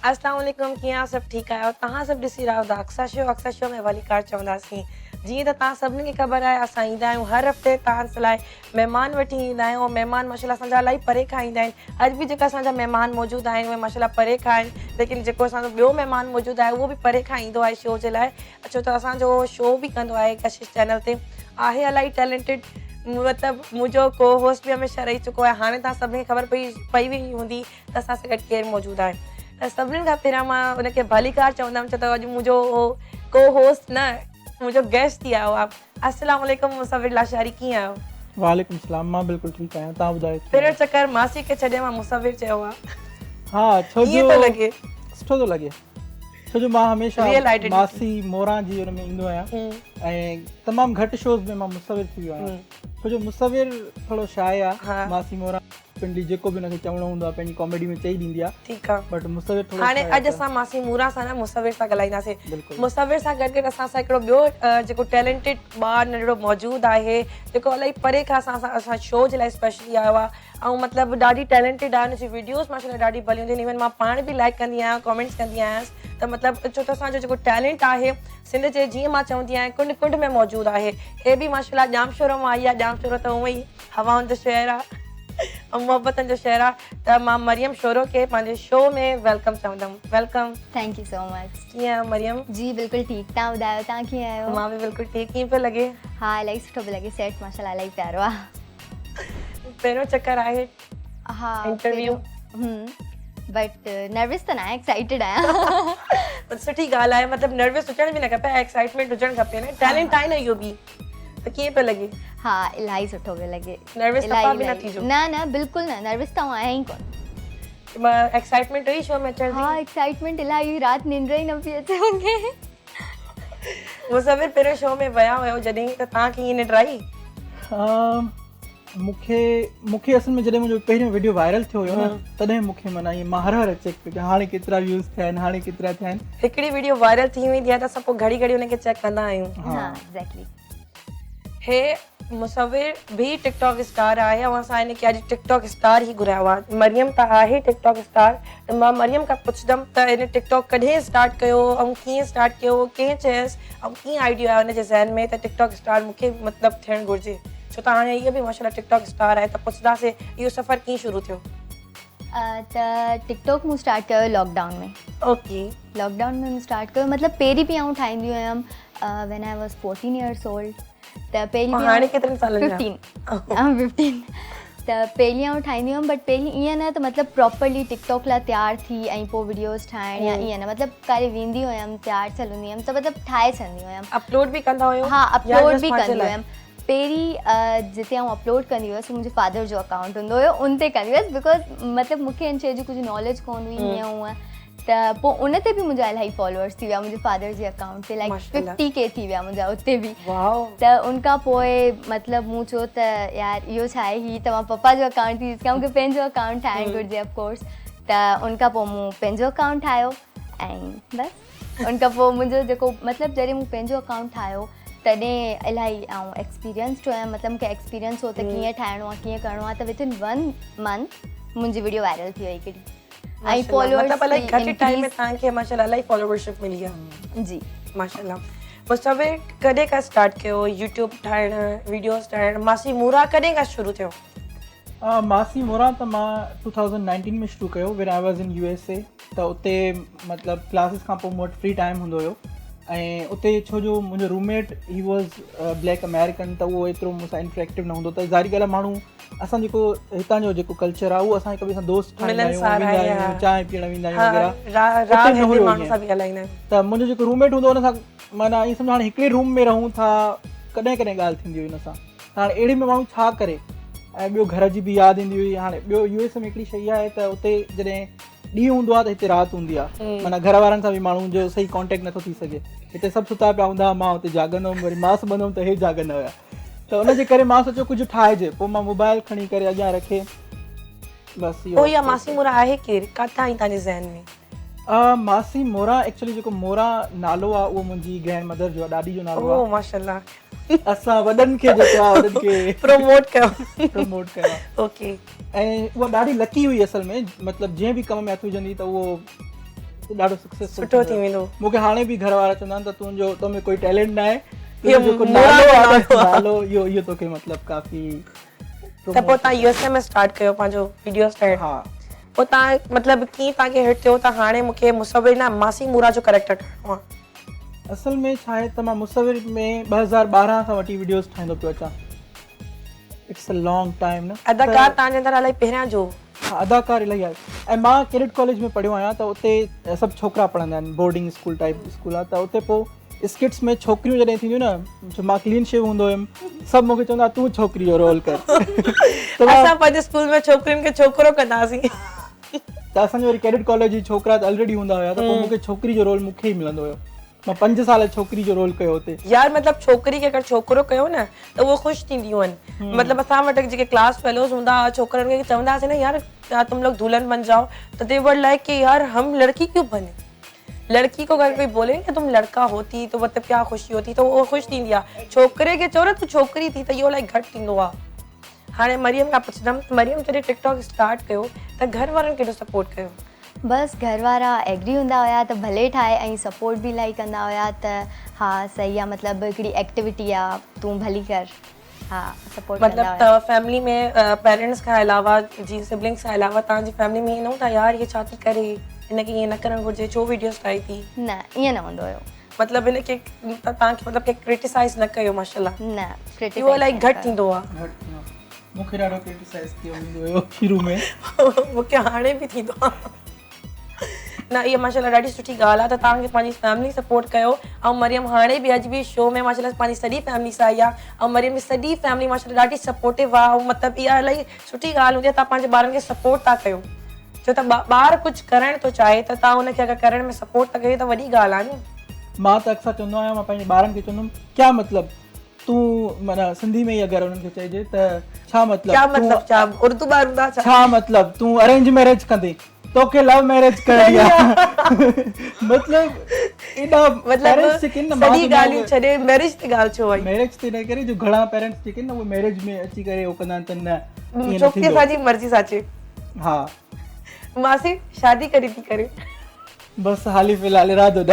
अस्सलाम वालेकुम, कीअं आहियो? सभु ठीकु आहियो? तव्हां सभु ॾिसी रहियो था अक्सर शो में वलीकार चवंदासीं। जीअं त तव्हां सभिनी खे ख़बर आहे, असां ईंदा आहियूं हर हफ़्ते तव्हां लाइ महिमान वठी ईंदा आहियूं। महिमान माशाल्लाह असांजा इलाही परे खां ईंदा आहिनि। अॼु बि जेका असांजा महिमान मौजूदु आहिनि उहे माशाल्लाह परे खां आहिनि, लेकिन जेको असांजो ॿियो महिमान मौजूदु आहे उहो बि परे खां ईंदो आहे शो जे लाइ। छो त असांजो शो बि कंदो आहे कशिश चैनल ते, आहे इलाही टैलेंटेड। मतिलबु मुंहिंजो को होस्ट बि हमेशह रही चुको आहे। हाणे तव्हां सभिनी खे ख़बर पई वेई हूंदी त असां सां गॾु केरु मौजूदु आहे। त सभिनीनि खां पहिरियां मां उनखे भलीकार चवंदमि, छो त अॼु मुंहिंजो को होस्ट न, मुंहिंजो गेस्ट थी आयो आहे। अस्सलाम वालेकुम मुसविर लाशारी, कीअं आहियो? वालेकुम सलाम, मां बिल्कुलु ठीकु आहियां। तव्हां ॿुधायो? पहिरियों चकर मासी खे छॾे मां मुसविर चयो आहे। हा, छो जो कीअं थो लॻे? सुठो थो लॻे, छो जो मां हमेशह Real identity. मासी मोरा जी हुन में ईंदो आहियां ऐं तमामु घटि शोज़ में मां मुसविर थी वियो आहियां। छो जो मुसविर थोरो शाय आहे, मासी मोरा पंहिंजी जेको बि हुनखे चवणो हूंदो आहे पंहिंजी कॉमेडी में चई ॾींदी आहे। ठीकु आहे, बट मुसविर थोरो हाणे अॼु असां मासी मोरा सां न मुसविर सां ॻाल्हाईंदासीं। बिल्कुलु। मुसविर सां गॾु गॾु असां सां हिकिड़ो ॿियो जेको टैलेंटेड ॿारु नंढिड़ो मौजूदु आहे, जेको इलाही परे खां असां शो जे लाइ स्पेशली आयो आहे। ऐं मतिलबु ॾाढी टैलेंटेड आहे, हुनजी वीडियोस माशाल्लाह ॾाढी भलियूं हूंदियूं आहिनि। इवन मां पाण बि लाइक कंदी आहियां, कॉमेंट्स कंदी आहियांसि। त मतिलबु छो त असांजो जेको टैलेंट आहे सिंध जे, जीअं मां चवंदी आहियां, कुंड कुंड में मौजूदु आहे। हे बि माशाल्लाह जाम शोर मां आई आहे। जाम शोर त उहो ई हवाउनि जो शहरु आहे ऐं मोहबतनि जो शहरु आहे। त मां मरियम शोरो खे पंहिंजे शो में वेलकम चवंदमि। Welcome. Thank you so much. कीअं आहियो मरियम? जी बिल्कुलु ठीकु। तव्हां ॿुधायो, तव्हां कीअं आहियो? मां बि बिल्कुलु ठीकु। कीअं पियो लॻे? हा, इलाही सुठो पियो लॻे। सेट माशाल्लाह इलाही प्यारो आहे। पहिरियों चकर आहे हा, इंटरव्यू। बट नर्वस त न आहे, एक्साइटेड आहियां। सुठी ॻाल्हि आहे, मतिलबु नर्वस हुजण बि न खपे, एक्साइटमेंट हुजणु खपे न। टैलेंट आहे न इहो बि। त कीअं पियो लॻे? हा, इलाही सुठो पियो लॻे। नर्वस तव्हां बि न थीजो। न बिल्कुलु न, नर्वस त आहियां ई कोन। एक्साइटमेंट हुई शो में अचण जी? हा, एक्साइटमेंट इलाही, राति निंड ई न पई अचे मूंखे। मुसविर पहिरियों शो में विया हुयो जॾहिं, त तव्हांखे ईअं निंड आई? मूंखे असल में जॾहिं मुंहिंजो पहिरियों वीडियो वायरल थियो हुयो न, तॾहिं मूंखे माना ईअं मां हर चेक पियो कयां हाणे केतिरा व्यूज़ थिया आहिनि, हाणे केतिरा थिया आहिनि। हिकिड़ी वीडियो वायरल थी वेंदी आहे त असां पोइ घड़ी घड़ी हुनखे चेक कंदा आहियूं। हा, एग्जैक्टली। हे मुसविर भी टिकटॉक स्टार आहे ऐं असां हिनखे अॼु टिकटॉक स्टार ई घुरायो आहे। मरियम त आहे टिकटॉक स्टार। त मां मरियम खां पुछंदमि त हिन टिकटॉक कॾहिं स्टार्ट कयो ऐं कीअं स्टार्ट कयो, कंहिं चयसि ऐं कीअं आइडिया आयो हुनजे ज़हन में त टिकटॉक स्टार मूंखे मतिलबु थियणु घुरिजे। छो त हाणे इहो बि माशाल्लाह टिकटॉक स्टार आहे, त पुछंदासीं इहो सफ़र कीअं शुरू थियो? त टिकटॉक मूं स्टार्ट कयो लॉकडाउन में। ओके। लॉकडाउन में स्टार्ट कयो, मतिलबु पहिरीं बि आउं ठाहींदी हुयमि when I was 14 years old। त पहिरीं बि हाणे केतिरनि सालनि जा? 15 त पहिरीं आउं ठाहींदी हुयमि, बट पहिरीं ईअं न त मतिलबु प्रॉपरली टिकटॉक लाइ तयारु थी ऐं पोइ वीडियोस ठाहिण या ईअं न, मतिलबु काॾे वेंदी हुयमि, तयारु थियल हूंदी हुयमि त मतिलबु ठाहे छॾंदी हुयमि। अपलोड बि कंदा हुयो? हा, अपलोड बि कंदी हुयमि। पहिरीं जिते आउं अपलोड कंदी हुयसि मुंहिंजे फादर जो अकाउंट हूंदो हुयो, उन ते कंदी हुयसि बिकॉज़ मतिलबु मूंखे हिन शइ जी कुझु नॉलेज कोन हुई हीअं हूअं। त पोइ उन ते बि मुंहिंजा इलाही फॉलोअर्स थी विया, मुंहिंजे फादर जे अकाउंट ते लाइक 50K थी विया मुंहिंजा उते बि। त उनखां पोइ मतिलबु मूं चयो त यार इहो छा आहे, हीअ त मां पप्पा जो अकाउंट थी ॾिसां, मूंखे पंहिंजो अकाउंट ठाहिणु घुरिजे ऑफकोर्स। त उनखां पोइ मूं पंहिंजो अकाउंट ठाहियो ऐं बसि उनखां पोइ मुंहिंजो जेको मतिलबु जॾहिं मूं पंहिंजो अकाउंट ठाहियो तॾहिं इलाही आउं एक्सपीरियंस्ड हुयमि, मतिलबु मूंखे एक्सपीरियंस हो त कीअं ठाहिणो आहे, कीअं करिणो आहे। त विदिन 1 month मुंहिंजी वीडियो वायरल थी वई हिकिड़ी ऐं फॉलोअर्स घटि टाइम में तव्हांखे माशाल्लाह इलाही फॉलोअरशिप मिली आहे। जी माशाल्लाह। मुसविर कॾहिं खां स्टार्ट कयो यूट्यूब ठाहिणु, वीडियोस ठाहिणु? मासी मोरा कॾहिं खां शुरू थियो? मासी मोरा त मां 2019 में शुरू कयो when I was in USA। त उते मतिलबु क्लासिस खां पोइ मूं वटि फ्री टाइम हूंदो हुयो ऐं उते छो जो मुंहिंजो roommate he was black American, त उहो एतिरो मूंसां इंटरेक्टिव न हूंदो। त ज़ाहिरी ॻाल्हि आहे, माण्हू असां जेको हितां जो जेको कल्चर आहे उहो असां हिक ॿिए सां दोस्त ठाहींदा आहियूं, चांहि पीअण वेंदा आहियूं वग़ैरह। त मुंहिंजो जेको रूममेट हूंदो हुन सां माना ईअं सम्झो हाणे हिकिड़े रूम में रहूं था, कॾहिं कॾहिं ॻाल्हि थींदी हुई हुन सां। त हाणे अहिड़े में माण्हू छा करे, ऐं ॿियो घर जी बि यादि ईंदी हुई। हाणे ॿियो USA में हिकिड़ी शइ आहे त उते जॾहिं ॾींहुं हूंदो आहे त हिते राति हूंदी आहे, माना घर वारनि सां बि माण्हू जो सही कॉन्टेक्ट नथो थी सघे। हिते सभु सुता पिया हूंदा, मां हुते जाॻंदो हुउमि, वरी मां सुम्हंदो हुउमि त हे जाॻंदा हुया। त उनजे करे मां सोचियो कुझु ठाहिजे। पोइ मां मोबाइल खणी करे अॻियां रखे बसि इहो। इहा मासी मोरा आहे केरु, किथां आई तव्हांजे ज़हन में? मासी मोरा एक्चुअली जेको मोरा नालो आहे उहो मुंहिंजी ग्रैंड मदर जो आहे, ॾाॾी जो नालो आहे। माशाल्लाह। असां वॾनि खे जेको आहे उन्हनि खे प्रमोट कयो। ओके। ऐं उहा ॾाढी लकी हुई असल में, मतिलबु जंहिं बि कम में हथु विझंदी त उहो ॾाढो सक्सेसफुल सुठो थी वेंदो। मूंखे हाणे बि घर वारा चवंदा आहिनि त तुंहिंजो तो में कोई टैलेंट न आहे, इहो जेको मोरा नालो नालो आहे आहे। नालो इहो तोखे मतिलबु काफ़ी त पोइ तव्हां यूएसए में स्टार्ट कयो पंहिंजो वीडियो स्टार्ट। हा पोइ तव्हां मतिलबु कीअं तव्हांखे हिट थियो त हाणे मूंखे मुसविर न मासी मूरा जो कैरेक्टर ठाहिणो आहे? असल में छा आहे त मां मुसविर में 2012 खां वठी वीडियोस ठाहींदो पियो अचां। इट्स अ लॉन्ग टाइम न। अदाकार तव्हांजे अंदरि इलाही पहिरियां जो हा, अदाकार इलाही आहे। ऐं मां कैडेट कॉलेज में पढ़ियो आहियां त उते सभु छोकिरा पढ़ंदा आहिनि, बोर्डिंग स्कूल टाइप स्कूल आहे, त उते पोइ स्किट्स में छोकिरियूं जॾहिं थींदियूं न, जो मां क्लीन शेव हूंदो हुयुमि, सभु मूंखे चवंदा तूं छोकिरी जो रोल कर। त असां पंहिंजे स्कूल में छोकिरियुनि खे छोकिरो कंदासीं। असांजो वरी कैडेट कॉलेज जी छोकिरा त ऑलरेडी हूंदा हुया, त पोइ मूंखे छोकिरी जो रोल मूंखे ई मिलंदो हुयो। मां 5 साल छोकिरी जो रोल कयो हुते। यार मतलब छोकिरी खे अगरि छोकिरो कयो न त उहो ख़ुशि थींदियूं आहिनि। मतलब असां वटि जेके क्लास फेलोज हूंदा छोकिरनि खे चवंदासीं न यार तुम लोग दुल्हन बन जाओ, तो दे वर लाइक कि यार हम लड़की क्यों बने। लड़की को अगर कोई बोले कि तुम लड़का होती तो मतलब क्या खुशी होती, तो वो खुश थींदी आहे। छोकिरे खे चओ न तूं छोकिरी थी त इहो इलाही घटि थींदो आहे। हाणे मरियम खां पुछंदमि, मरियम जॾहिं टिकटॉक स्टार्ट कयो त घर वारनि केॾो सपोर्ट कयो? बस घर वारा एग्री हूंदा हुया त भले ठाहे ऐं सपोर्ट बि इलाही कंदा हुया त हा सही आहे, मतिलबु हिकिड़ी एक्टिविटी आहे तूं भली कर। हा सपोर्ट कंदा हुया। मतलब फैमिली में पेरेंट्स खां अलावा जी सिबलिंग्स खां अलावा तव्हांजी फैमिली में ईअं न हूंदा यार ये छा थी करे, हिनखे ईअं न करणु घुरिजे, छो वीडियोस ठाहे थी? न ईअं न हूंदो हुयो। मतलब हिनखे तव्हांखे मतलब के क्रिटिसाइज़ न कयो माशाल्लाह? न इहो इलाही घटि थींदो आहे। मूंखे ॾाढो क्रिटिसाइज़ कयो वेंदो हुयो शुरू में। मूंखे हाणे बि थींदो आहे। न इहा माशाल्लाह ॾाढी सुठी ॻाल्हि आहे त तव्हांखे पंहिंजी फैमिली सपोर्ट कयो। ऐं मरियम हाणे बि अॼु बि शो में माशाल्लाह पंहिंजी सॼी फैमिली सां आई आहे ऐं मरियम जी सॼी फैमिली माशाल्लाह ॾाढी सपोर्टिव आहे। ऐं मतिलबु इहा इलाही सुठी ॻाल्हि हूंदी आहे तव्हां पंहिंजे ॿारनि खे सपोर्ट था कयो। छो त ॿार कुझु करणु थो चाहे त तव्हां हुनखे अगरि करण में सपोर्ट था कयो त वॾी ॻाल्हि आहे न। मां त अक्सर चवंदो आहियां, मां पंहिंजे ॿारनि खे चवंदुमि क्या मतिलबु तूं माना सिंधी में ई अगरि उन्हनि खे चइजे त छा मतिलबु छा उर्दू ॿार हूंदा छा मतिलबु तूं अरेंज मैरिज कंदी, तोखे लव मैरिज करणी आहे। मतलब सॼी ॻाल्हियूं छॾे मैरिज ते ॻाल्हि छो आई? मैरिज ते न करे जो घणा पेरेंट्स जेके न उहे मैरिज में अची करे उहो कंदा आहिनि त न छोकिरी असांजी मर्ज़ी सां अचे। हा मासी शादी करी थी करे बस हाली फिलहाल इरादो न।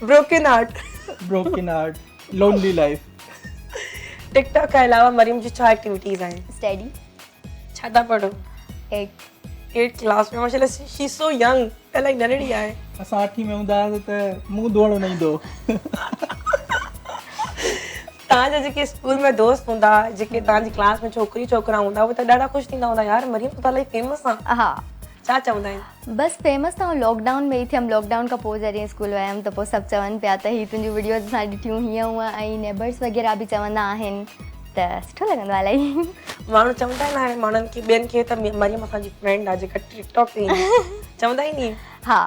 Broken heart, lonely life. TikTok के अलावा मरियम जी छा एक्टिविटीज आहिनि? स्टडी। छा था पढ़ो? 8 क्लास में माशाल्लाह शी सो यंग, इलाही नंढड़ी आहे। असां 8 में हूंदा हुआसीं त मुंहुं धोअणो न ईंदो। तव्हांजा जेके स्कूल में दोस्त हूंदा, जेके तव्हांजी क्लास में छोकिरी छोकिरा हूंदा, उहे त ॾाढा ख़ुशि थींदा हूंदा यार मरियम तूं त इलाही फेमस आहे। हा छा चवंदा आहिनि? बस फेमस त लॉकडाउन में ई थियमि। लॉकडाउन खां पोइ जॾहिं स्कूल वियमि त पोइ सभु चवनि पिया त हीअ तुंहिंजी वीडियोज़ असां ॾिठियूं हीअं हूअं, ऐं नेबर्स वग़ैरह बि चवंदा आहिनि त सुठो लॻंदो आहे इलाही। माण्हू चवंदा आहिनि हाणे माण्हुनि खे ॿियनि खे त मरियम असांजी फ्रेंड आहे जेका टिकटॉक ते चवंदा ई नी? हा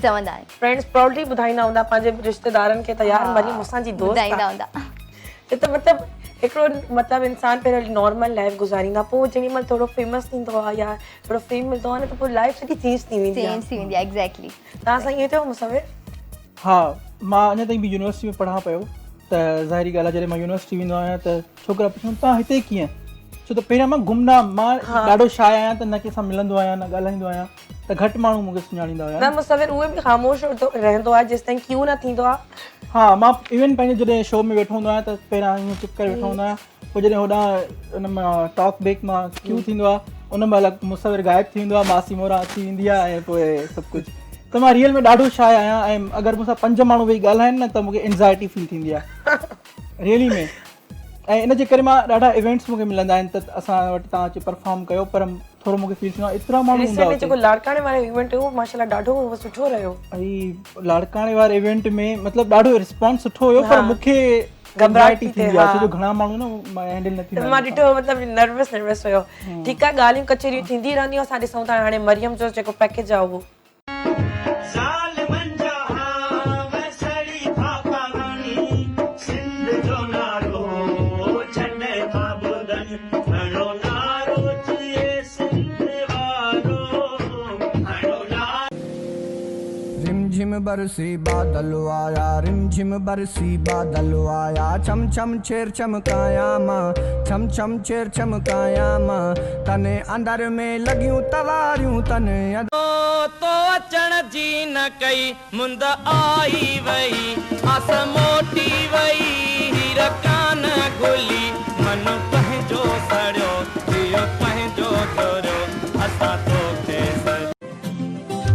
चवंदा आहिनि। फ्रेंड्स प्राउडली ॿुधाईंदा हूंदा पंहिंजे रिश्तेदारनि खे त यार मरियम असांजी दोस्त आहे। ॿुधाईंदा हूंदा। त मतिलबु हिकिड़ो मतिलबु इंसानु पहिरियों नॉर्मल लाइफ गुज़ारींदा, पोइ जेॾी महिल थोरो फेमस थींदो आहे या थोरो फेम मिलंदो आहे न त पोइ लाइफ सॼी चेंज थी वेंदी आहे। एग्ज़ैक्टली। तव्हां सां ईअं थियो मुसविर? हा मां अञा ताईं बि यूनिवर्सिटी में पढ़ा पियो त ज़ाहिरी ॻाल्हि आहे जॾहिं मां यूनिवर्सिटी वेंदो आहियां त छोकिरा पुछनि तव्हां हिते कीअं, छो त पहिरियां मां गुमनाम, मां ॾाढो शाय आहियां त न कंहिंसां मिलंदो आहियां न ॻाल्हाईंदो आहियां, त घटि माण्हू मूंखे सुञाणींदा हुया। न मुसविर उहे बि ख़ामोश रहंदो आहे जेसि ताईं क्यू न थींदो आहे। हा मां इवन पंहिंजे जॾहिं शो में वेठो हूंदो आहियां त पहिरियां ईअं चुप करे वेठो हूंदो आहियां, पोइ जॾहिं होॾां उन मां टॉक बैक मां क्यू थींदो आहे उन महिल मुसविर गाइबु थी वेंदो आहे, मासी मोरा अची वेंदी आहे ऐं पोइ सभु कुझु। त मां रियल में ॾाढो शाय आहियां ऐं अगरि मूंसां 5 माण्हू वेही ॻाल्हाइनि न त मूंखे एंज़ाइटी फील थींदी आहे रियली में। ऐं इन जे करे मां ॾाढा इवेंट्स मूंखे मिलंदा आहिनि त असां वटि तव्हां अची परफॉर्म कयो, पर थोरो मूंखे फील थींदो आहे एतिरा माण्हू हूंदा हुआ। जेको लाड़काणे वारो इवेंट हुयो माशाल्लाह ॾाढो सुठो रहियो। ऐं लाड़काणे वारे इवेंट में मतिलबु ॾाढो रिस्पॉन्स सुठो हुयो, पर मूंखे घबराहट थींदी आहे छो जो घणा माण्हू न मां हैंडल न थी। मां ॾिठो मतिलबु नर्वस हुयो। ठीकु आहे ॻाल्हियूं कचरियूं थींदी रहंदियूं, असां ॾिसूं था हाणे मरियम जो जेको पैकेज आहे उहो। रिमझिम बरसी बादल आया, रिमझिम बरसी बादल आया, छम छम छेर चमकाया मां, छम छम छेर चमकाया मां, तने अंदर में लगियूं तवारियूं तने तो अचण जी न कई मुंद आई वई, आस मोटी वई, हीर कान खुली, मन पंहिंजो सड़ियो, दियो पंहिंजो थोरियो, असां तोखे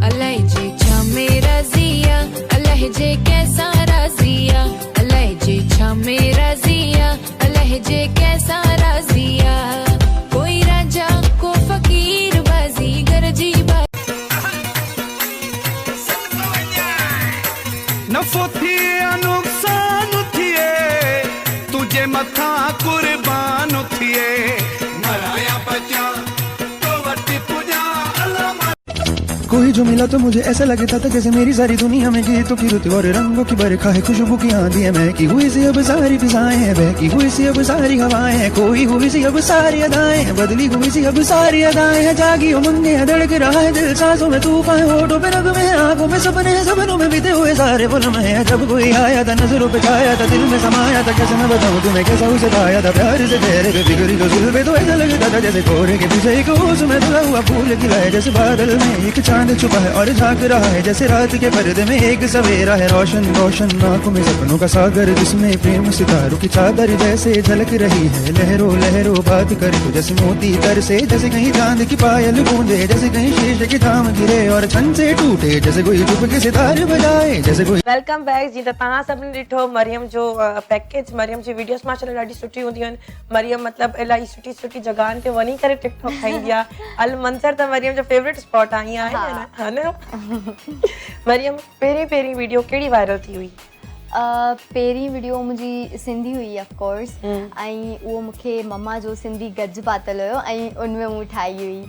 अलाए जे छा मेरा ज़िया, अलाए जे कैसा राज़िया, अलाए जे छा मेरा ज़िया, अलाए जे कैसा राज़िया, कोई राजा को फकीर बाज़ीगर जी नफ़ो थिए नुक़सान थिए, तुझे मथा कुर्बान थिए, मराया बचा तो वटी पुजा अल्लाह। कोई जो मिला तो मुझे ऐसा लगे था जैसे मेरी सारी दुनिया में गीतों की रुत और रंगों की बरखा है, खुशबू की आंधी है, महकी हुई सी अब सारी फिजाएं हैं, बहकी हुई सी अब सारी हवाएं हैं, खोई हुई सी अब सारी अदाएं हैं, बदली हुई सी अब सारी अदाएं हैं, जागी उमंगे है, धड़क रहा है दिल, सांसों में तूफान है, होठों पे नगमे हैं, आंखों में सपने हैं, सपनों में बीते हुए सारे पल हैं, जब कोई आया था नजरों पे छाया था, दिल में समाया था, कैसे मैं बताऊं तुम्हें कैसा उसे पाया था, प्यार से चेहरे पे बिगड़ी जो दिल पे तो ऐसा लगता था जैसे कोहरे के पीछे एक उसमें धुला हुआ फूल खिला है, जैसे बादल में एक चांद छुपा है और झांक रहा है, जैसे रात के पर्दे में एक सवेरा है, रोशन रोशन आंखों में सपनों का सागर, जिसमें प्रेम सितारों की चादर जैसे झलक रही है, लहरों लहरों बात करे तो जैसे मोती तरसे, जैसे कहीं चांद की पायल गूंजे, जैसे कहीं शीशे की थाम गिरे और छन से टूटे, जैसे कोई चुप के सितारे बजाए, जैसे कोई। वेलकम बैक जी। त तव्हां सभिनी ॾिठो मरियम जो पैकेज, मरियम जी वीडियोस माशाल्लाह ॾाढी सुठी हूंदियूं आहिनि, मरियम मतिलबु इलाही सुठी सुठी जॻहियुनि ते वञी करे टिकटॉक ठाहींदी आहे, अल मंज़र त मरियम जो फेवरेट स्पॉट आहे, ईअं आहे न? मरियम पहिरीं वीडियो कहिड़ी वायरल थी हुई? पहिरीं वीडियो मुंहिंजी सिंधी हुई ऑफकोर्स, ऐं उहो मूंखे मम्मा जो सिंधी गज पातल हुयो ऐं उनमें मूं ठाही हुई।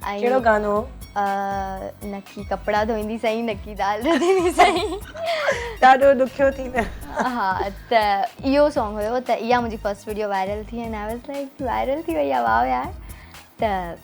ऐं कहिड़ो गानो? नकी कपिड़ा धोईंदी सही, नकी दाल रधंदी सही। ॾाढो ॾुखियो थी न। हा, त इहो सॉन्ग हुयो, त इहा मुंहिंजी फर्स्ट वीडियो वायरल थी and I was like viral थी वई आहे, वाह यार। त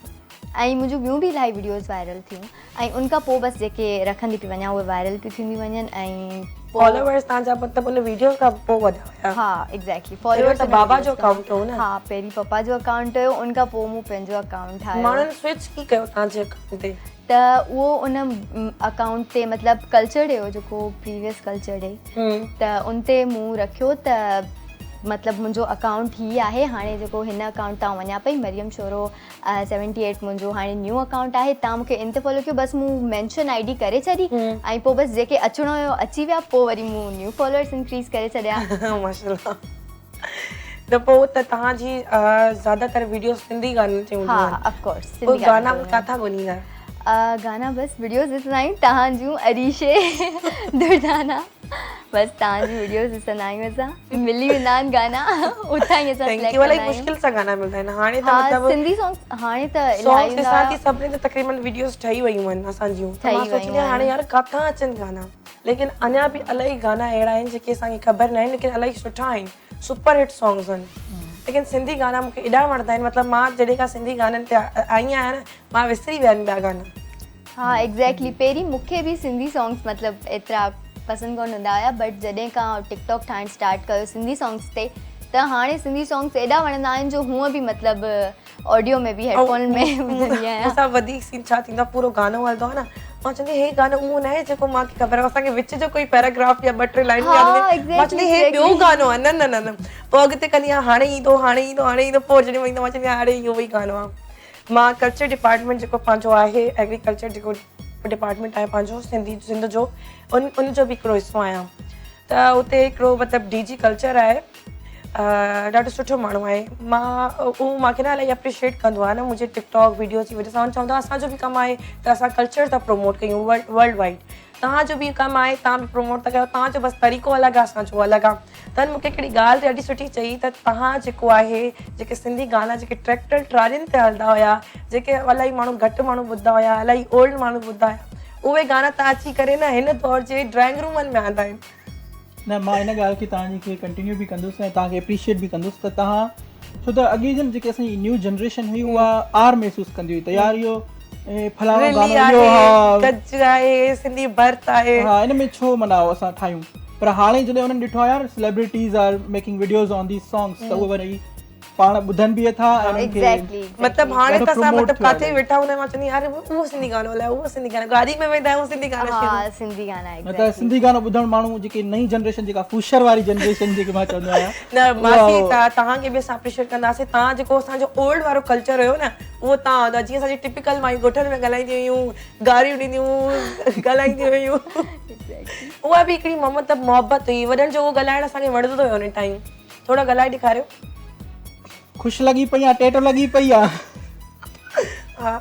ऐं मुंहिंजूं ॿियूं बि इलाही वीडियोज़ वायरल थियूं, ऐं उनखां पोइ बसि जेके रखंदी पई वञा उहे वायरल पियूं थींदी वञनि, ऐं फॉलोवर्स तव्हांजा मतिलबु उन वीडियोस खां पोइ वधा हुया? हा एग्जैक्टली, फॉलोवर्स त बाबा जो अकाउंट हो न? हा, पहिरीं पप्पा जो अकाउंट हुयो, उनखां पोइ मूं पंहिंजो अकाउंट ठाहियो। माण्हुनि स्विच की कयो तव्हांजे अकाउंट ते? त उहो उन अकाउंट ते मतिलबु कल्चर डे हो, जेको प्रीवियस कल्चर डे, त उन ते मूं रखियो, त मतिलबु मुंहिंजो अकाउंट हीअ आहे हाणे, जेको हिन अकाउंट तां वञा पई, मरियम शोरो 78 मुंहिंजो हाणे न्यू अकाउंट आहे, तव्हां मूंखे इन ते फॉलो कयो, बसि मूं मैंशन ID करे छॾी, ऐं पोइ बसि जेके अचिणो हुयो अची विया, पोइ वरी मूं न्यू फॉलोअर्स इंक्रीज़ करे छॾिया। माशाल्लाह। त पोइ त तव्हांजी ज़्यादातर वीडियोस सिंधी गाननि ते हूंदियूं आहिनि? हा ऑफकोर्स। पोइ गाना किथां ॻोल्हींदा? गाना बसि वीडियोज़ ॾिसंदा आहियूं तव्हांजूं, अरीशे दुर्दाना, बसि तव्हांजी वीडियोज़ ॾिसंदा आहियूं असां, मिली वेंदा आहिनि गाना, उतां ई असां सिलेक्ट कंदा आहियूं। मुश्किल सां गाना मिलंदा आहिनि हाणे त, मतिलबु सिंधी सॉन्ग्स हाणे त सॉन्ग्स ॾिसां थी सभिनी ते तक़रीबन वीडियोस ठही वयूं आहिनि असांजियूं, त मां सोचंदी आहियां हाणे यार किथां अचनि गाना, लेकिन अञा बि इलाही गाना अहिड़ा आहिनि जेके असांखे ख़बर न आहिनि, लेकिन इलाही सुठा आहिनि, सुपर हिट सॉन्ग्स आहिनि, लेकिन सिंधी गाना मूंखे एॾा वणंदा आहिनि, मतिलबु मां जॾहिं खां सिंधी गाननि ते आई आहियां न, मां विसरी विया आहिनि ॿिया गाना। हा एग्जैक्टली, पहिरीं मूंखे बि सिंधी सॉन्ग्स मतिलबु एतिरा पसंदि कोन हूंदा हुया, बट जॾहिं खां टिकटॉक ठाहिणु स्टार्ट कयो सिंधी सॉन्ग्स ते, त हाणे सिंधी सॉन्ग्स एॾा वणंदा आहिनि जो हूअं बि मतिलबु ऑडियो में बि हेडफोन में ॿुधंदी आहियां। असां वधीक सीन छा थींदो आहे, पूरो गानो हलंदो आहे न, मां चवंदी हे गानो उहो न आहे जेको मूंखे ख़बर आहे, असांखे विच जो कोई पैराग्राफ या 2-3 लाइन यादि ईंदी, मां चवंदी हे ॿियो गानो आहे, न न न न, पोइ अॻिते कंदी आहियां हाणे ईंदो, पोइ जॾहिं मां ईंदो मां चवंदी आहियां हाणे इहो ई गानो आहे। मां कल्चर डिपार्टमेंट जेको पंहिंजो आहे, एग्रीकल्चर जेको डिपार्टमेंट आहे पंहिंजो सिंध जो, उन जो बि हिकिड़ो हिसो आहियां, त उते हिकिड़ो मतिलबु DG कल्चर आहे, ॾाढो सुठो माण्हू आहे, उहो मूंखे न इलाही अप्रिशिएट कंदो आहे न मुंहिंजे टिकटॉक वीडियोज़ जी वजह सां, चवंदो आहे असांजो बि कमु आहे त असां कल्चर था प्रमोट कयूं वर्ल्ड वाइड, तव्हांजो बि कमु आहे, तव्हां बि प्रमोट था कयो, तव्हांजो बसि तरीक़ो अलॻि आहे, असांजो अलॻि आहे। त मूंखे हिकिड़ी ॻाल्हि ॾाढी सुठी चई, त तव्हां जेको आहे, जेके सिंधी गाना जेके ट्रैक्टर ट्रालियुनि ते हलंदा हुया, जेके इलाही माण्हू घटि माण्हू ॿुधंदा हुया, इलाही ओल्ड माण्हू ॿुधंदा हुया, उहे गाना तव्हां अची करे न हिन दौर जे ड्राइंग रूमनि में आंदा आहिनि। न, मां इन ॻाल्हि खे तव्हांजी खे कंटिन्यू बि कंदुसि ऐं तव्हांखे एप्रिशिएट बि कंदुसि, त तव्हां छो त अॻे जन जेके असांजी न्यू जनरेशन हुई उहा आर महसूसु कंदी हुई, त यार इहो ऐं फलाणो रिली गानो आहे, इहो हा गज आहे, सिंधी भर्त आहे। हा इन में छो मनाओ असां ठाहियूं, पर हाणे जॾहिं उन्हनि ॾिठो आहे यार celebrities are making videos on these songs त उहे वरी पाण ॿुधनि बि था ऐं उन्हनि खे एग्जैक्टली मतलब हाणे ॾाढो त असां promote मतलब थियो आहे काथे वेठा हूंदा आहियूं, मां चवंदी यार उहो सिंधी गानो हलाए, उहो सिंधी गानो, गाॾी में वेंदा आहियूं सिंधी गाना शुरू। हाँ सिंधी गाना न त एग्जैक्टली सिंधी गानो ॿुधण माण्हू जेके नई जनरेशन जेका फूशर वारी जनरेशन जेके मां चवंदो आहियां न मासी तव्हांखे बि असां अप्रिशिएट कंदासीं, तव्हां जेको असांजो ओल्ड वारो कल्चर हुयो न उहो तव्हां हूंदा, जीअं असांजी टिपिकल माई ॻोठनि में ॻाल्हाईंदियूं हुयूं, गारियूं ॾींदियूं ॻाल्हाईंदियूं हुयूं, उहा बि हिकिड़ी मतलब मोहबत हुई, वॾनि जो उहो ॻाल्हाइण असांखे वणंदो हुयो हुन टाइम। थोरो ॻाल्हाए ॾेखारियो। ख़ुशि लॻी पई आहे, टेटो लॻी पई आहे। हा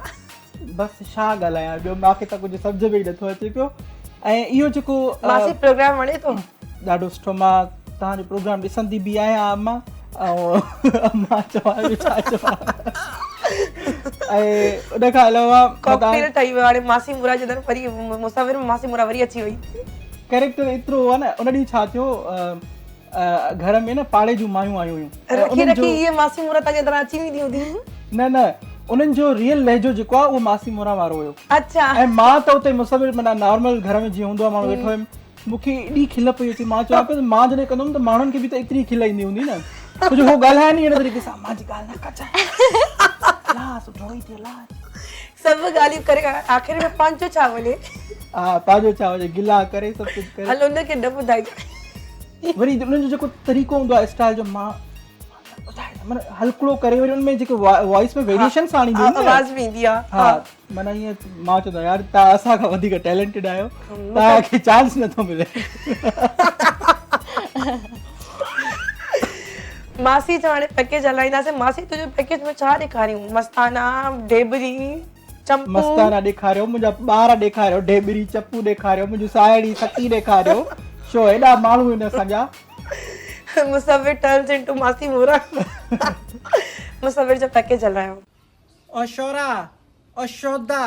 बसि छा ॻाल्हायां, ॿियो मूंखे त कुझु सम्झ में ई नथो अचे पियो। ऐं इहो जेको मासी प्रोग्राम वणे थो? ॾाढो सुठो, मां तव्हांजो प्रोग्राम ॾिसंदी बि आहियां अम्मा, ऐं मां चवां बि छा चवां। ऐं उन खां अलावा कॉकटेल ठही वियो हाणे मासी मुरा जे अंदरि वरी मुसाफ़िर में मासी मुरा वरी अची वई। कैरेक्टर एतिरो आहे न, उन ॾींहुं छा थियो घर में न पाड़े जूं मायूं आयूं हुयूं, रखी रखी ये मासी मुरा तव्हांजे अंदरि अची वेंदी हूंदी। न उन्हनि जो रियल लहजो जेको आहे उहो मासी मुरा वारो हुयो। अच्छा ऐं मां त उते मुसाफ़िर माना नॉर्मल घर में जीअं हूंदो आहे माण्हू वेठो हुयुमि, मूंखे एॾी खिल पई अचे, मां चवां पियो मां जॾहिं कंदुमि त माण्हुनि खे बि त एतिरी खिल ईंदी हूंदी न, छो जो उहो ॻाल्हाए नी अहिड़े तरीक़े सां, मुंहिंजी ॻाल्हि न कजांइ ला सुठो ई थियो ला, सभु ॻाल्हियूं करे आख़िर में पंहिंजो छा वञे। हा पंहिंजो छा वञे, गिला करे सभु कुझु करे। हलो उनखे न ॿुधाई। वरी उन्हनि जो जेको तरीक़ो हूंदो आहे स्टाइल जो, मां माना हल्कड़ो करे वरी उनमें जेके वॉइस में वेरिएशन सां ईंदी आहे, आवाज़ में ईंदी आहे। हा माना ईअं मां चवंदो यार तव्हां असां खां वधीक टैलेंटेड आहियो, तव्हांखे चांस नथो मिले। मासी जो हाणे पैकेज हलाईंदासीं। मासी तुंहिंजो पैकेज में छा ॾेखारियूं? मस्ताना, ढेबरी, चंपू? मस्ताना ॾेखारियो, मुंहिंजा ॿार ॾेखारियो, ढेबरी चप्पू ॾेखारियो, मुंहिंजी साहेड़ी सती ॾेखारियो, छो हेॾा माण्हू आहिनि असांजा। मुसाफ़िर टर्न्स इनटू मासी मुरा। मुसाफ़िर जो पैकेज हलायो। और शोरा और शोदा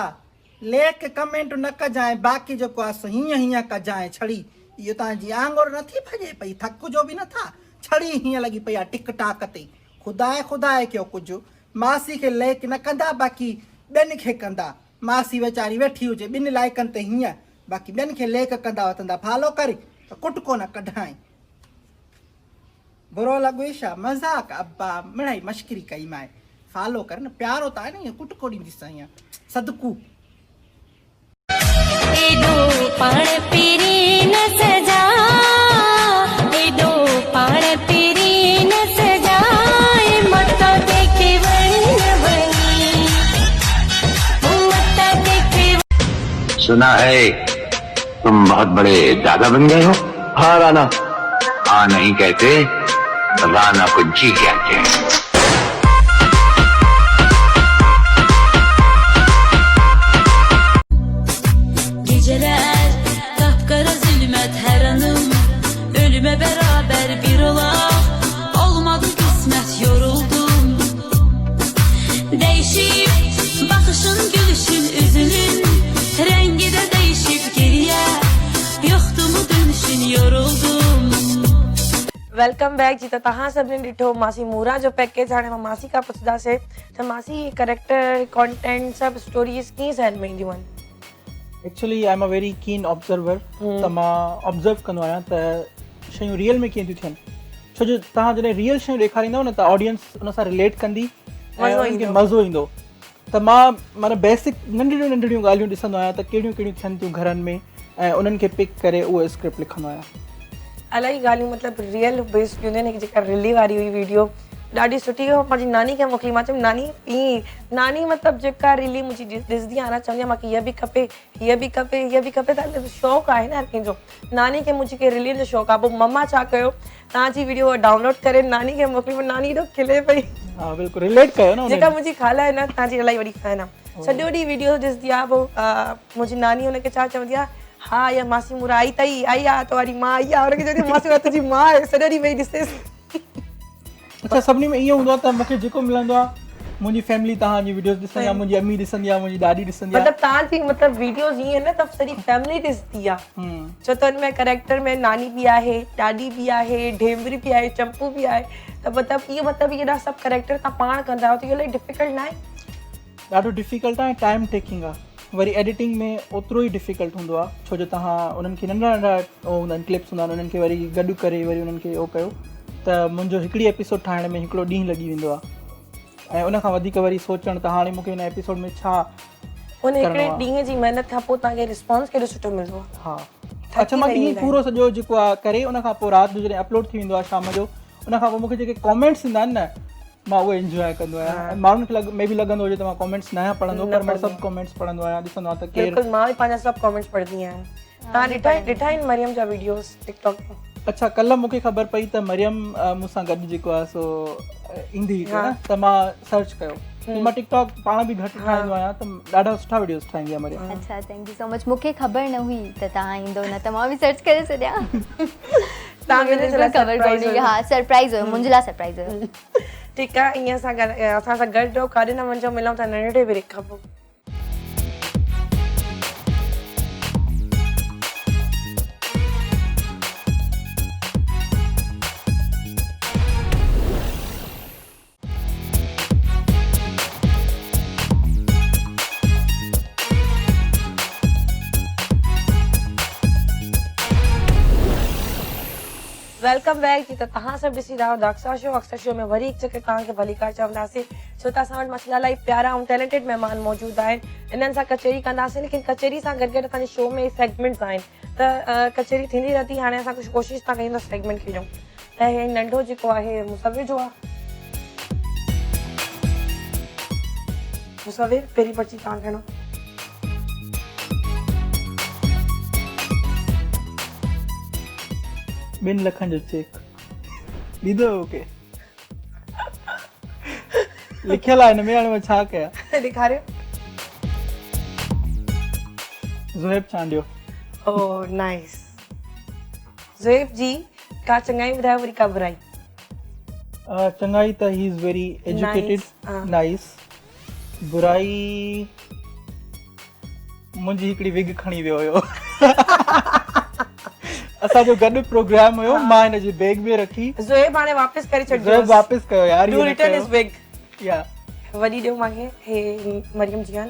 लेक कमेंट न कजांइ, बाक़ी जेको आहे हीअं हीअं कजांइ। छड़ी इहो तव्हांजी आंगुर नथी भॼे पई, थक जो बि नथा, छड़ी हीअं लॻी पई आहे टिक टाक ते। ख़ुदा कयो कुझु, मासी खे लेक न कंदा, बाक़ी ॿियनि खे कंदा। मासी वीचारी वेठी हुजे ॿिनि लाइकनि ते हीअं, बाक़ी ॿियनि खे लेक कंदा वठंदा, फॉलो करे त कुटको न कढाई। बुरो लॻो छा, मज़ाक अब्बा मिड़ाई मश्करी कई माए, फॉलो कर न, प्यारो त आहे न, ईअं कुटको ॾींदीसां ईअं सदकू। एडो पाण पीरी न सजा, एडो पाण पीरी न सजा, मता देखे वण वणी, मता देखे। सुना है तुम बहुत बड़े दादा बन गए हो। हाँ राना। हाँ नहीं कहते, राना को जी कहते हैं। Geceler kapkara zulmet her anım, ölüme beraber bir ola, olmadı kısmet yoruldum. Değişip bakışın, gülüşün, üzünün, rengi de değişip geriye, yoktu mu dönüşün yoruldum. Welcome back. जी त तव्हां सभिनी ॾिठो मासी मूरा जो पैकेज। हाणे मां मासी खां पुछंदासीं त मासी करेक्टर, कंटेंट, सभु स्टोरीज़ कीअं ज़हन में ईंदियूं आहिनि? Actually I am a very keen observer, त मां ऑब्जर्व कंदो आहियां त शयूं रियल में कीअं थियूं थियनि, छो जो तव्हां जॾहिं रियल शयूं ॾेखारींदव न त ऑडियंस उन सां रिलेट कंदी ऐं उनखे मज़ो ईंदो। त मां माना बेसिक नंढड़ियूं नंढड़ियूं ॻाल्हियूं ॾिसंदो आहियां त कहिड़ियूं कहिड़ियूं थियनि थियूं घरनि में, ऐं उन्हनि खे पिक करे उहो स्क्रिप्ट लिखंदो आहियां। इलाही ॻाल्हियूं मतिलबु रियल बेस्ड हूंदियूं आहिनि। जेका रिली वारी हुई वीडियो ॾाढी सुठी हो, पंहिंजी नानी खे मोकिली। मां चयमि नानी नानी मतिलबु जेका रिली मुंहिंजी ॾिसंदी आहे न, चवंदी आहे मूंखे हीअ बि खपे, हीअ बि खपे, हीअ बि खपे। त शौक़ु आहे न हर कंहिंजो। नानी खे मुंहिंजी के रिली जो शौक़ु आहे। पोइ मम्मा छा कयो, तव्हांजी वीडियो डाउनलोड करे नानी खे मोकिली, नानी एॾो खिले पई। हा बिल्कुलु रिलेट कयो न। जेका मुंहिंजी ख़ाला आहे न, तव्हांजी इलाही वॾी फैन आहे, सॼो ॾींहुं वीडियो ॾिसंदी आहे। पोइ मुंहिंजी नानी हुनखे छा चवंदी आहे, हा इहा मासी मुरा आई अथई, आई आहे तुम्हारी मां आई आहे। हुनखे चवंदी मासी मुरा तुंहिंजी मां आहे, सॼो ॾींहुं वेही ॾिसेसि। अच्छा सभिनी में इहो हूंदो आहे त मूंखे जेको मिलंदो आहे, मुंहिंजी फैमिली तव्हांजी वीडियोस ॾिसंदी आहे, मुंहिंजी अम्मी ॾिसंदी आहे, मुंहिंजी ॾाॾी ॾिसंदी आहे। मतिलबु तव्हांजी मतिलबु वीडियोस ईअं न त सॼी फैमिली ॾिसंदी आहे, छो त हुन में कैरेक्टर में नानी बि आहे, ॾाॾी बि आहे, ढेबरी बि आहे, चंपू बि आहे। त मतिलबु इहो एॾा सभु कैरेक्टर तव्हां पाण कंदा आहियो, त इहो इलाही डिफिकल्ट न आहे? ॾाढो डिफ़िकल्ट आहे ऐं टाइम टेकिंग आहे। वरी एडिटिंग में ओतिरो ई डिफ़िकल्ट हूंदो आहे, छो जो तव्हां उन्हनि खे नंढा नंढा हूंदा आहिनि, क्लिप्स हूंदा आहिनि, उन्हनि खे वरी गॾु करे वरी उन्हनि खे उहो कयो, त मुंहिंजो हिकिड़ी एपिसोड ठाहिण में हिकिड़ो ॾींहुं लॻी वेंदो आहे। ऐं उनखां वधीक वरी सोचणु त हाणे मूंखे हिन एपिसोड में छा उन हिकिड़े ॾींहं जी महिनत खां पोइ तव्हांखे रिस्पॉन्स केॾो सुठो मिलंदो आहे। हा, अच्छा मां ॾींहुं पूरो सॼो जेको आहे करे उनखां पोइ राति जो जॾहिं अपलोड थी वेंदो आहे शाम जो, उनखां पोइ मूंखे जेके कॉमेंट्स ईंदा आहिनि न, मां उहे इंजॉय कंदो आहियां। ऐं माण्हुनि खे में बि लॻंदो हुजे त मां कॉमेंट्स न पढ़ंदो, पर मां सभु कॉमेंट्स पढ़ंदो आहियां, ॾिसंदो आहियां त केरु। बिल्कुलु, मां बि पंहिंजा सभु कॉमेंट्स पढ़ंदी आहियां। तव्हां ॾिठा आहिनि मरियम जा वीडियोस टिकटॉक में? अच्छा, कल्ह मूंखे ख़बर पई त मरियम मूंसां गॾु जेको आहे सो ईंदी हुई, त मां सर्च कयो। मां टिकटॉक पाण बि घटि ठाहींदो आहियां, त ॾाढा सुठा वीडियोस ठाहींदी आहे मरियम। अच्छा, थैंक यू सो मच। मूंखे ख़बर न हुई त तव्हां ईंदो, न त मां बि सर्च करे छॾियां। तव्हांखे ख़बर कोन्हे? हा, सरप्राइज़ हुयो, मुंहिंजे लाइ सरप्राइज़ हुयो। ठीकु आहे, ईअं असां सां गॾु रहो, काॾे न वञो, मिलूं था नंढे ब्रेक खां पोइ। वेलकम बैक जी। त तव्हां सभु ॾिसी रहिया आहियो अक्सर शो। अक्सर शो में वरी हिकु चकर तव्हांखे भली कार चवंदासीं, छो त असां वटि मसला इलाही प्यारा ऐं टैलेंटेड महिमान मौजूदु आहिनि। इन्हनि सां कचेरी कंदासीं, लेकिन कचेरी सां गॾु गॾु असांजे शो में सेगमेंट्स आहिनि, त कचेरी थींदी रहंदी। हाणे असां कुझु कोशिशि था कयूं त सेगमेंट खेॾूं। त हे नंढो जेको आहे मुसविर जो आहे। मुसविर, पहिरीं पर्ची तव्हां खणो। $2 लख जो चेक ॾींदो मूंखे, लिखियल आहे हिन में, हाणे मां छा कयां? ॾेखारियो। ज़ुहैब चांडियो। Oh nice. ज़ुहैब जी, का चङाई ॿुधायो, वरी का बुराई? चङाई त he is very educated, nice. बुराई, मुंहिंजी हिकिड़ी विग खणी वियो हुयो। असांजो गॾु प्रोग्राम हुयो, मां हिन जी बैग में रखी। ज़ुहैब हाणे वापस करे छॾियो। ज़ुहैब वापस कयो यार, डू रिटर्न हिज बैग। या वरी ॾियो मूंखे हे मरियम जियान।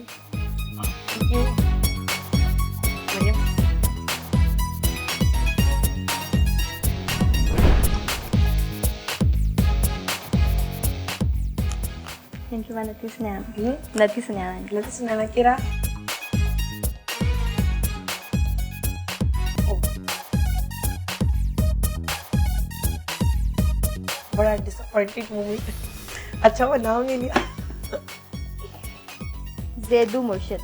Thank you Maryam. Thank you. मां नथी सुञाणा कहिड़ा? बड़ा डिसअपॉइंटेड मोमेंट। अच्छा, वो नाम नहीं लिया। ज़ैदू मुर्शिद।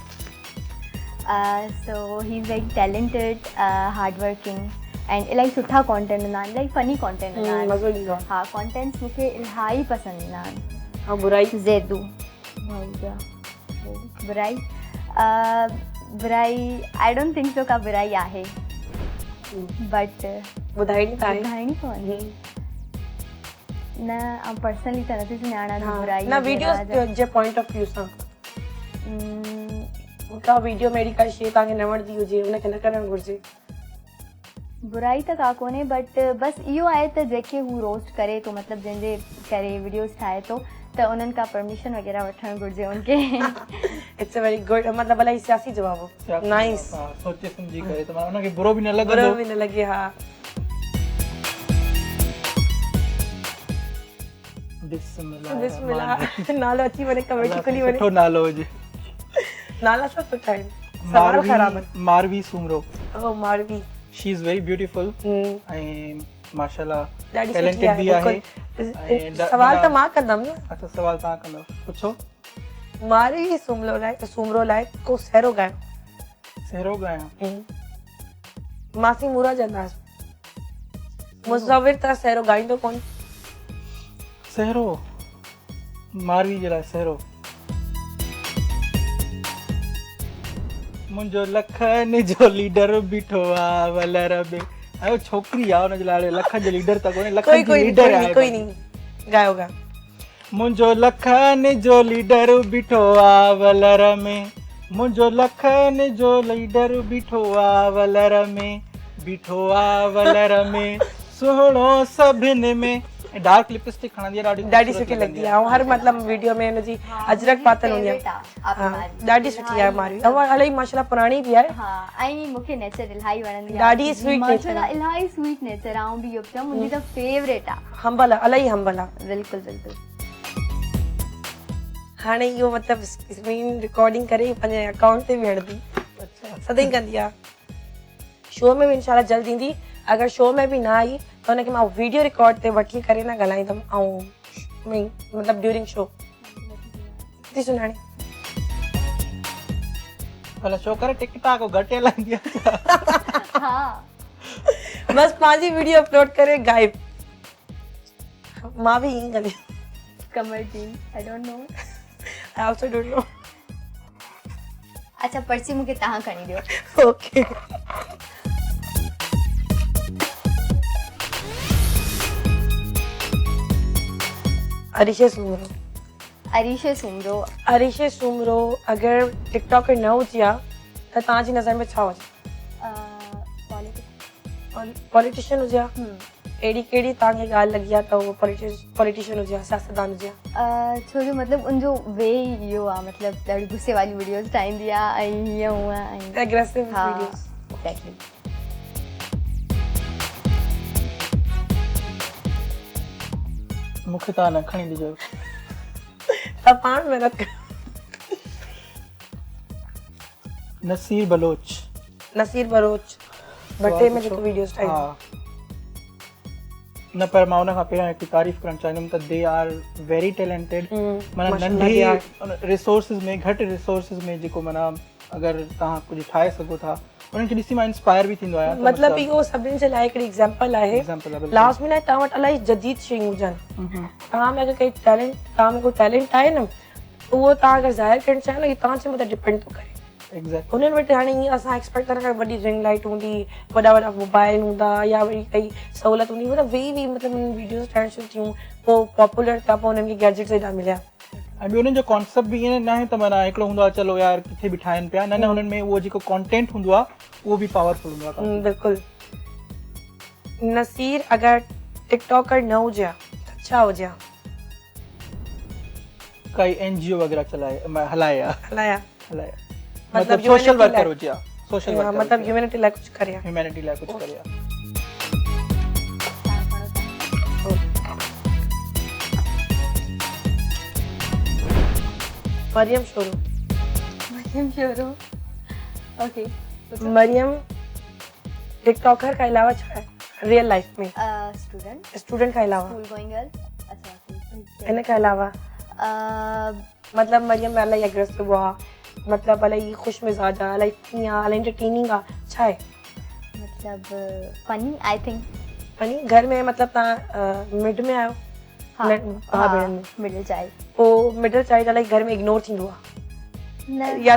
So he's very talented, hardworking, and इलाही सुठा कंटेंट हूंदा आहिनि, इलाही फनी कंटेंट हूंदा आहिनि। मज़ो ईंदो आहे। हा, कंटेंट्स मूंखे इलाही पसंदि ईंदा आहिनि। हाँ, बुराई? ज़ैदू। बुराई, बुराई आई डोंट थिंक सो का बुराई आहे, बट ॿुधाइणी पवंदी। न, पर्सनली त नथी सुञाणा बुराई। न, videos J point of view सां का वीडियो में अहिड़ी का शइ तव्हांखे न वणंदी हुजे, उनखे न करणु घुरिजे। बुराई त का कोन्हे, बट बसि इहो आहे त जेके हू रोस्ट करे थो, मतिलबु जंहिंजे करे वीडियोस ठाहे थो, त उन्हनि खां परमिशन वग़ैरह वठणु घुरिजे उनखे। इट्स अ वेरी गुड, मतलब इलाही सियासी जवाब हो। नाइस। सोचे समझी करे त मां उनखे बुरो बि न लॻंदो। बुरो बि न लॻे। हा, बिस्मिल्लाह। नालो अची वञे, कमेटी खुली वञे। सुठो नालो हुजे। नाला सब सुठा आहिनि, सवाल ख़राब आहिनि। मारवी सूमरो। ओह, मारवी। शी इज़ वेरी ब्यूटीफुल ऐं माशाल्लाह ॾाढी टैलेंटेड भी आहे। सवाल त मां कंदमि न। अच्छा, सवाल तव्हां कंदव, पुछो। मारवी सूमरो लाइ को सहरो ॻायो। सहरो ॻायां? मासी मूरा जा अंदाज़। मुसविर त सहरो ॻाईंदो कोन। सहरो, मारवी जे लाइ सहरो। मुंहिंजो लखनि जो लीडर बीठो आहे वलर में। अरे छोकिरी आहे, हुनजे लाइ लख जो लीडर त कोन्हे, लखनि जो लीडर आहे। कोई नहीं, ॻायो गा। मुंहिंजो लखनि जो लीडर बीठो आहे वलर में, मुंहिंजो लखनि जो लीडर बीठो आहे वलर में, बीठो आहे वलर में, सुहिणो सभिनि में, डार्क लिपस्टिक खणंदी आहे ॾाढी सुठी लॻंदी आहे ऐं हर मतिलबु वीडियो में हुनजी अजरक पातल हूंदी आहे ॾाढी सुठी आहे मारी उहा इलाही माशाल्लाह पुराणी बि आहे हाँ ऐं मूंखे नेचर इलाही वणंदी आहे ॾाढी स्वीट माशाल्लाह इलाही स्वीट नेचर आऊं बि इहो चवां मुंहिंजी त फेवरेट आहे हंबल आहे इलाही हंबल आहे बिल्कुलु बिल्कुलु हाणे इहो मतिलबु स्क्रीन रिकॉर्डिंग करे पंहिंजे अकाउंट ते बि हणंदी सदाईं कंदी आहे शो में बि इंशाल्लाह जल्द ईंदी अगरि शो में बि न आई त हुनखे मां वीडियो रिकॉर्ड ते वठी करे न ॻाल्हाईंदमि ऐं मतिलबु ड्यूरिंग शो थी सुञाणे भला शो करे टिकटॉक घटि हलाईंदी आहे हाँ बस पंहिंजी वीडियो अपलोड करे गायब मां बि ईअं कंदी कमर team I don't know I also don't know अच्छा पर्ची मूंखे तव्हां खणी ॾियो ओके अरिशे सूमरो अरिशे सूमरो अगरि टिकटॉकर न हुजे हा त तव्हांजी नज़र में छा हुजे पॉलिटिशियन हुजे हा अहिड़ी कहिड़ी तव्हांखे ॻाल्हि लॻी आहे त उहो पॉलिटिशियन हुजे हा सियासतदान हुजे हा छो जो मतिलबु उनजो वे इहो आहे मतिलबु ॾाढी गुस्से वारी वीडियोस ठाहींदी आहे ऐं हीअं हूअं ऐं एग्रेसिव हा वीडियोस एक्ज़ैक्टली मूंखे तव्हां न खणी ॾिजो तव्हां पाण महिनत कयो नसीर बलोच ॿ टे में जेको वीडियोस ठाही हा न पर मां हुन खां पहिरियों हिकु तारीफ़ करणु चाहींदुमि त दे आर वेरी टैलेंटेड माना नंढे रिसोर्सिस में घटि रिसोर्सिस में जेको माना अगरि तव्हां कुझु ठाहे सघो था उन्हनि खे ॾिसी मां इंस्पायर बि थींदो आहियां मतिलबु इहो सभिनी जे लाइ हिकिड़ी एग्ज़ाम्पल आहे लास्ट में तव्हां वटि इलाही जदीद शयूं हुजनि तव्हां में अगरि तव्हां में कोई टैलेंट आहे न उहो तव्हां अगरि ज़ाहिर करणु चाहियो न तव्हांजे मथां डिपेंड थो करे हुननि वटि हाणे ईअं असां एक्सपेक्ट करण खां वॾी रिंग लाइट हूंदी वॾा वॾा मोबाइल हूंदा या वरी काई सहूलियत हूंदी मतिलबु वेही मतिलबु वीडियोस ठाहिण शुरू थियूं पोइ पॉपुलर थिया पोइ हुननि खे गैजेट्स एॾा मिलिया ऐं ॿियो हुननि जो कॉन्सेप्ट बि ईअं न आहे त माना हिकिड़ो हूंदो आहे चलो यार किथे बि ठाहिनि पिया न हुननि में उहो जेको कॉन्टेंट हूंदो आहे उहो बि पावरफुल हूंदो आहे बिल्कुलु नसीर अगरि टिकटॉकर न हुजे हा त छा हुजे हा काई NGO वग़ैरह चलाए हलाया मतिलबु सोशल वर्कर हुजे हा सोशल वर्कर मतिलबु ह्यूमैनिटी लाइ कुझु करे ह्यूमैनिटी लाइ कुझु करे हा मरियम शोरो ओके मरियम टिकटॉकर का अलावा छा है रियल लाइफ में स्टूडेंट का अलावा स्कूल गोइंग गर्ल अच्छा इन के अलावा मतलब मरियम इलाही एग्रेसिव आहे मतलब इलाही ख़ुशि मिज़ाज आहे इलाही कीअं इलाही एंटरटेनिंग आहे छा आहे मतलब फनी आई थिंक फनी घर में मतलब तव्हां मिड में आहियो भाउ भेण में मिडिल चाइल्ड पोइ मिडिल चाइल्ड इलाही घर में इग्नोर थींदो आहे या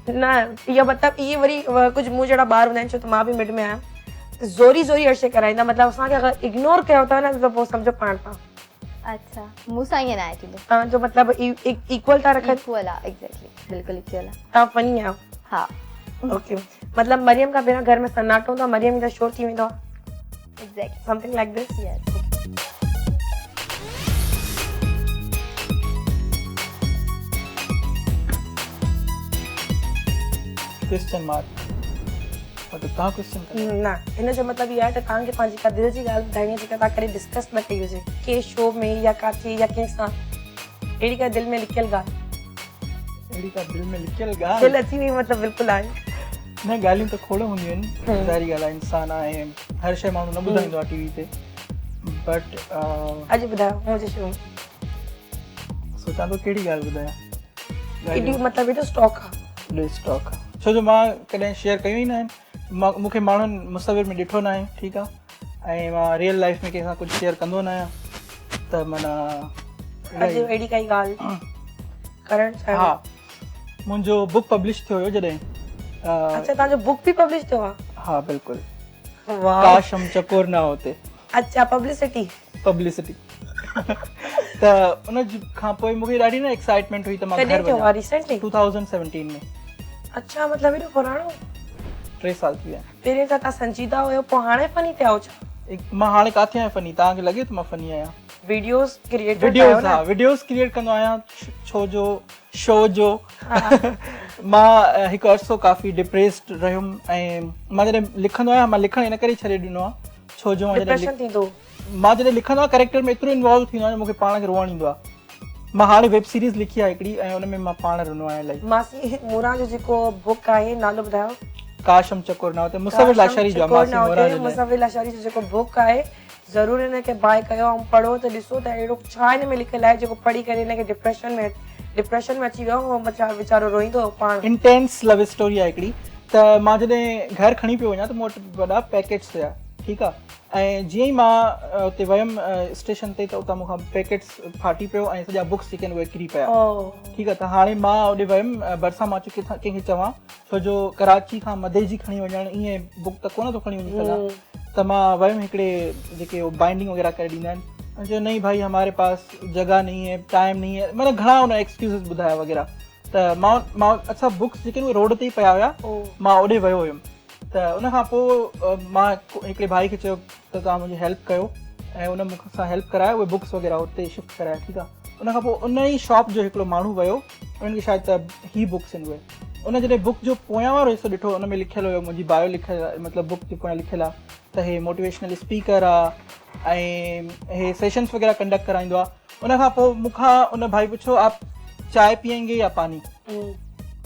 न इहो मतिलबु इहे वरी कुझु मूं जहिड़ा ॿार हूंदा आहिनि छो त मां बि मिड में आहियां त ज़ोरी अर्शे कराईंदा मतिलबु असांखे अगरि इग्नोर कयो था न त पोइ सम्झो पाण पाण अच्छा मूंसां ईअं न आहे थींदो तव्हांजो मतिलबु इक्वल था रखनि इक्वल आहे एग्जैक्टली बिल्कुलु इक्वल आहे तव्हां फनी आहियो हा ओके मतिलबु मरियम खां पहिरियों घर में सन्नाटो हूंदो आहे मरियम ईंदा शोर थी वेंदो आहे exactly something like this Yes question mark मतलब तव्हां क्वेश्चन न हिन जो मतिलबु इहो आहे त तव्हांखे पंहिंजी का दिलि जी ॻाल्हि ॿुधाइणी आहे जेका तव्हां करे डिस्कस न कई हुजे के शो में या काथे या कंहिंसां अहिड़ी का दिलि में लिकियल ॻाल्हि अहिड़ी का दिलि में लिकियल ॻाल्हि दिलि अची वई मतिलबु बिल्कुलु आहे न ॻाल्हियूं त खोड़ हूंदियूं आहिनि ज़ाहिरी ॻाल्हि आहे इंसानु आहे हर शइ माण्हू न ॿुधाईंदो आहे टीवी ते बट अॼु ॿुधायो मुंहिंजे शो सोचां थो कहिड़ी ॻाल्हि ॿुधायां एॾी मतिलबु एॾो स्टॉक आहे स्टॉक आहे छो जो मां कॾहिं शेयर कयूं ई न आहिनि मूंखे माण्हुनि मुसविर में ॾिठो न आहे ठीकु आहे ऐं मां रियल लाइफ में कंहिंसां कुझु शेयर कंदो न आहियां त माना अॼु अहिड़ी काई ॻाल्हि करणु चाहियो हा मुंहिंजो बुक पब्लिश थियो हुयो जॾहिं अच्छा तव्हांजो बुक बि पब्लिश थियो आहे हा बिल्कुलु काश हम चकोर ना होते अच्छा पब्लिसिटी त उन खां पोइ मूंखे ॾाढी न एक्साइटमेंट हुई त मां घर वञा रिसेंटली 2017 में अच्छा मतिलबु एॾो पुराणो 3 साल थी विया पहिरें त तव्हां संजीदा हुयो पोइ हाणे फनी थिया हो छा मां हाणे काथे आहियां फनी, तव्हांखे लॻे त मां फनी आहियां? वीडियोस क्रिएट वीडियोस क्रिएट कंदो आहियां छो जो शो जो मां हिकु अर्सो काफ़ी डिप्रेस्ड रहियुमि ऐं मां जॾहिं लिखंदो आहियां, मां लिखणु इन करे छॾे ॾिनो आहे छो जो मां जॾहिं लिखंदो आहियां कैरेक्टर में एतिरो इन्वॉल्व थींदो आहे मूंखे पाण खे रोअणु ईंदो आहे। मां हाणे वेब सीरीज़ लिखी आहे हिकिड़ी ऐं उन में मां पाण रुनो आहियां इलाही। मासी मोरा जो जेको बुक आहे नालो ॿुधायो? काशम चकोर नाव ते मुसविर लाशारी जो मासी मोरा जो मुसविर लाशारी जो जेको बुक आहे ज़रूर हिनखे बाय कयो ऐं पढ़ो त ॾिसो त अहिड़ो छा हिन में लिखियलु आहे जेको पढ़ी करे हिनखे डिप्रेशन में अची वियो ऐं वीचारो रोईंदो पाण। इंटेंस लव स्टोरी आहे हिकिड़ी। त मां जॾहिं घर खणी पियो वञा त मूं वटि वॾा पैकेट्स हुया, ठीकु आहे, ऐं जीअं ई मां उते वियुमि स्टेशन ते त उतां मूंखां पैकेट्स फाटी पियो ऐं सॼा बुक्स जेके आहिनि उहे किरी पिया, ठीकु आहे। त हाणे मां होॾे वियुमि भरिसां मां चुकी कंहिंखे चवां छो जो कराची खां मदे जी खणी वञणु ईअं बुक त कोन थो खणी वञी सघां। त मां वियुमि हिकिड़े जेके बाइंडिंग वग़ैरह करे ॾींदा आहिनि, जो नहीं भाई हमारे पास जगह नहीं है, टाइम नहीं है, मतलब घणा उन एक्सक्यूज़िस ॿुधाया वग़ैरह। त मां अच्छा बुक्स जेके उहे रोड ते ई पिया हुया, मां होॾे वियो हुयुमि। त उन खां पोइ मां हिकिड़े भाई खे चयो त तव्हां मुंहिंजी हेल्प कयो ऐं उन मूंखां हेल्प कराए उहे बुक्स वग़ैरह हुते शिफ्ट कराया, ठीकु आहे। उन खां पोइ उन ई शॉप जो हिकिड़ो माण्हू वियो, उन्हनि खे शायदि त ही बुक्स आहिनि उहे। उन जॾहिं बुक जो पोयां वारो हिसो ॾिठो, उन में लिखियलु हुयो, मुंहिंजी बायो लिखियलु, मतिलबु बुक जे पोयां लिखियलु आहे त हे मोटिवेशनल स्पीकर आहे ऐं हे सेशन्स वग़ैरह कंडक्ट कराईंदो आहे। उन खां पोइ मूंखां उन भाई पुछो आप चांहि पीएंगे या पानी?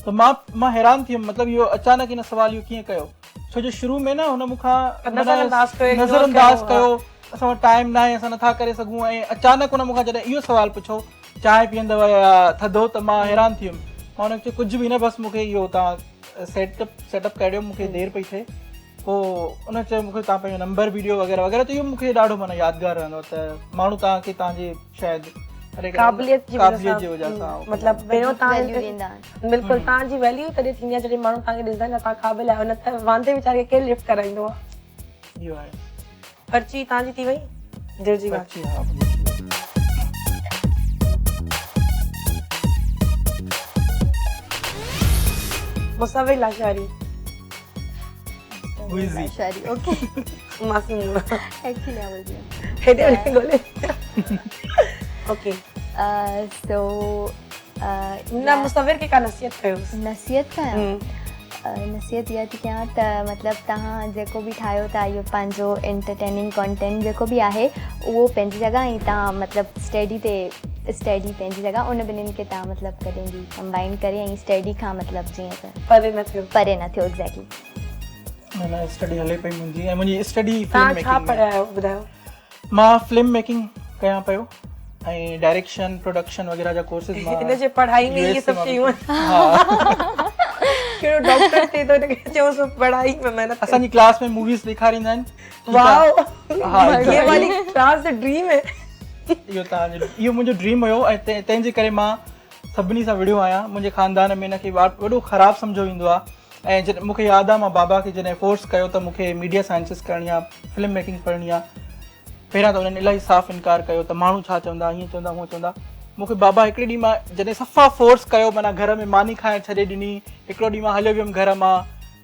त मां हैरान थी वियुमि, मतिलबु इहो अचानक हिन सुवाल इहो कीअं कयो, छो जो शुरू में न हुन मूंखां नज़रअंदाज़ कयो, असां वटि टाइम न आहे, असां नथा करे सघूं, ऐं अचानक हुन मूंखां जॾहिं इहो सुवाल पुछो चांहि पीअंदव या थधो, त मां हैरान थी वियुमि। मां हुनखे चयो कुझु बि न, बसि मूंखे इहो तव्हां सेटअप करियो, मूंखे देरि पई थिए। पोइ उन चयो मूंखे तव्हां पंहिंजो नंबर वीडियो वग़ैरह वग़ैरह, त इहो मूंखे ॾाढो माना यादगारु रहंदो त माण्हू तव्हांखे तव्हांजे शायदि क़ाबिलियत जी वजह सां मतिलबु पहिरियों बिल्कुलु तव्हांजी वैल्यू तॾहिं थींदी आहे जॾहिं माण्हू तव्हांखे ॾिसंदा आहिनि तव्हां क़ाबिल आहियो, न त वांदे वीचारे खे केरु लिफ्ट कराईंदो आहे। इहो आहे। पर्ची तव्हांजी थी वई? दिलि जी बात। मुसविर लाशारी। मासी मोरा एक्चुअली आई वाज हेडे गोले। ओके सो ना मुसविर के का नसीहत कयो? नसीहत कयो? नसीहत इहा थी कयां त मतिलबु तव्हां जेको बि ठाहियो था, इहो पंहिंजो एंटरटेनिंग कंटेंट जेको बि आहे उहो पंहिंजी जॻह, ऐं तव्हां मतिलबु स्टडी पंहिंजी जॻह, उन ॿिन्हिनि खे तव्हां मतिलबु कॾहिं बि कंबाइन करे ऐं स्टडी खां मतिलबु जीअं त परे न थियो एग्ज़ैक्टली। न स्टडी हले पई मुंहिंजी, ऐं मुंहिंजी स्टडी तव्हां छा पढ़िया आहियो ॿुधायो? मां फिल्म मेकिंग कयां पियो ऐं डायरेक्शन प्रोडक्शन वग़ैरह जा कोर्सेस हिन जे पढ़ाई में इहे सभु शयूं कहिड़ो डॉक्टर थिए थो हिनखे चयो सो पढ़ाई में महिनत। असांजी क्लास में मूवीज़ ॾेखारींदा आहिनि। वाओ, ये वाली क्लास द ड्रीम है। इहो मुंहिंजो ड्रीम हुयो ऐं तंहिंजे करे मां सभिनी सां विढ़ियो आहियां। मुंहिंजे ख़ानदान में हिनखे वॾो ख़राबु सम्झो ईंदो आहे, ऐं जॾहिं मूंखे यादि आहे मां बाबा खे जॾहिं फोर्स कयो त मूंखे मीडिया साइंसिस करणी आहे, फिल्म मेकिंग पढ़णी आहे, पहिरियां त उन्हनि इलाही साफ़ इनकार कयो त माण्हू छा चवंदा, हीअं चवंदा, हूअं चवंदा। मूंखे बाबा हिकिड़े ॾींहुं मां जॾहिं सफ़ा फोर्स कयो, माना घर में मानी खाइण छॾे ॾिनी, हिकिड़ो ॾींहुं मां हलियो वियुमि घर मां,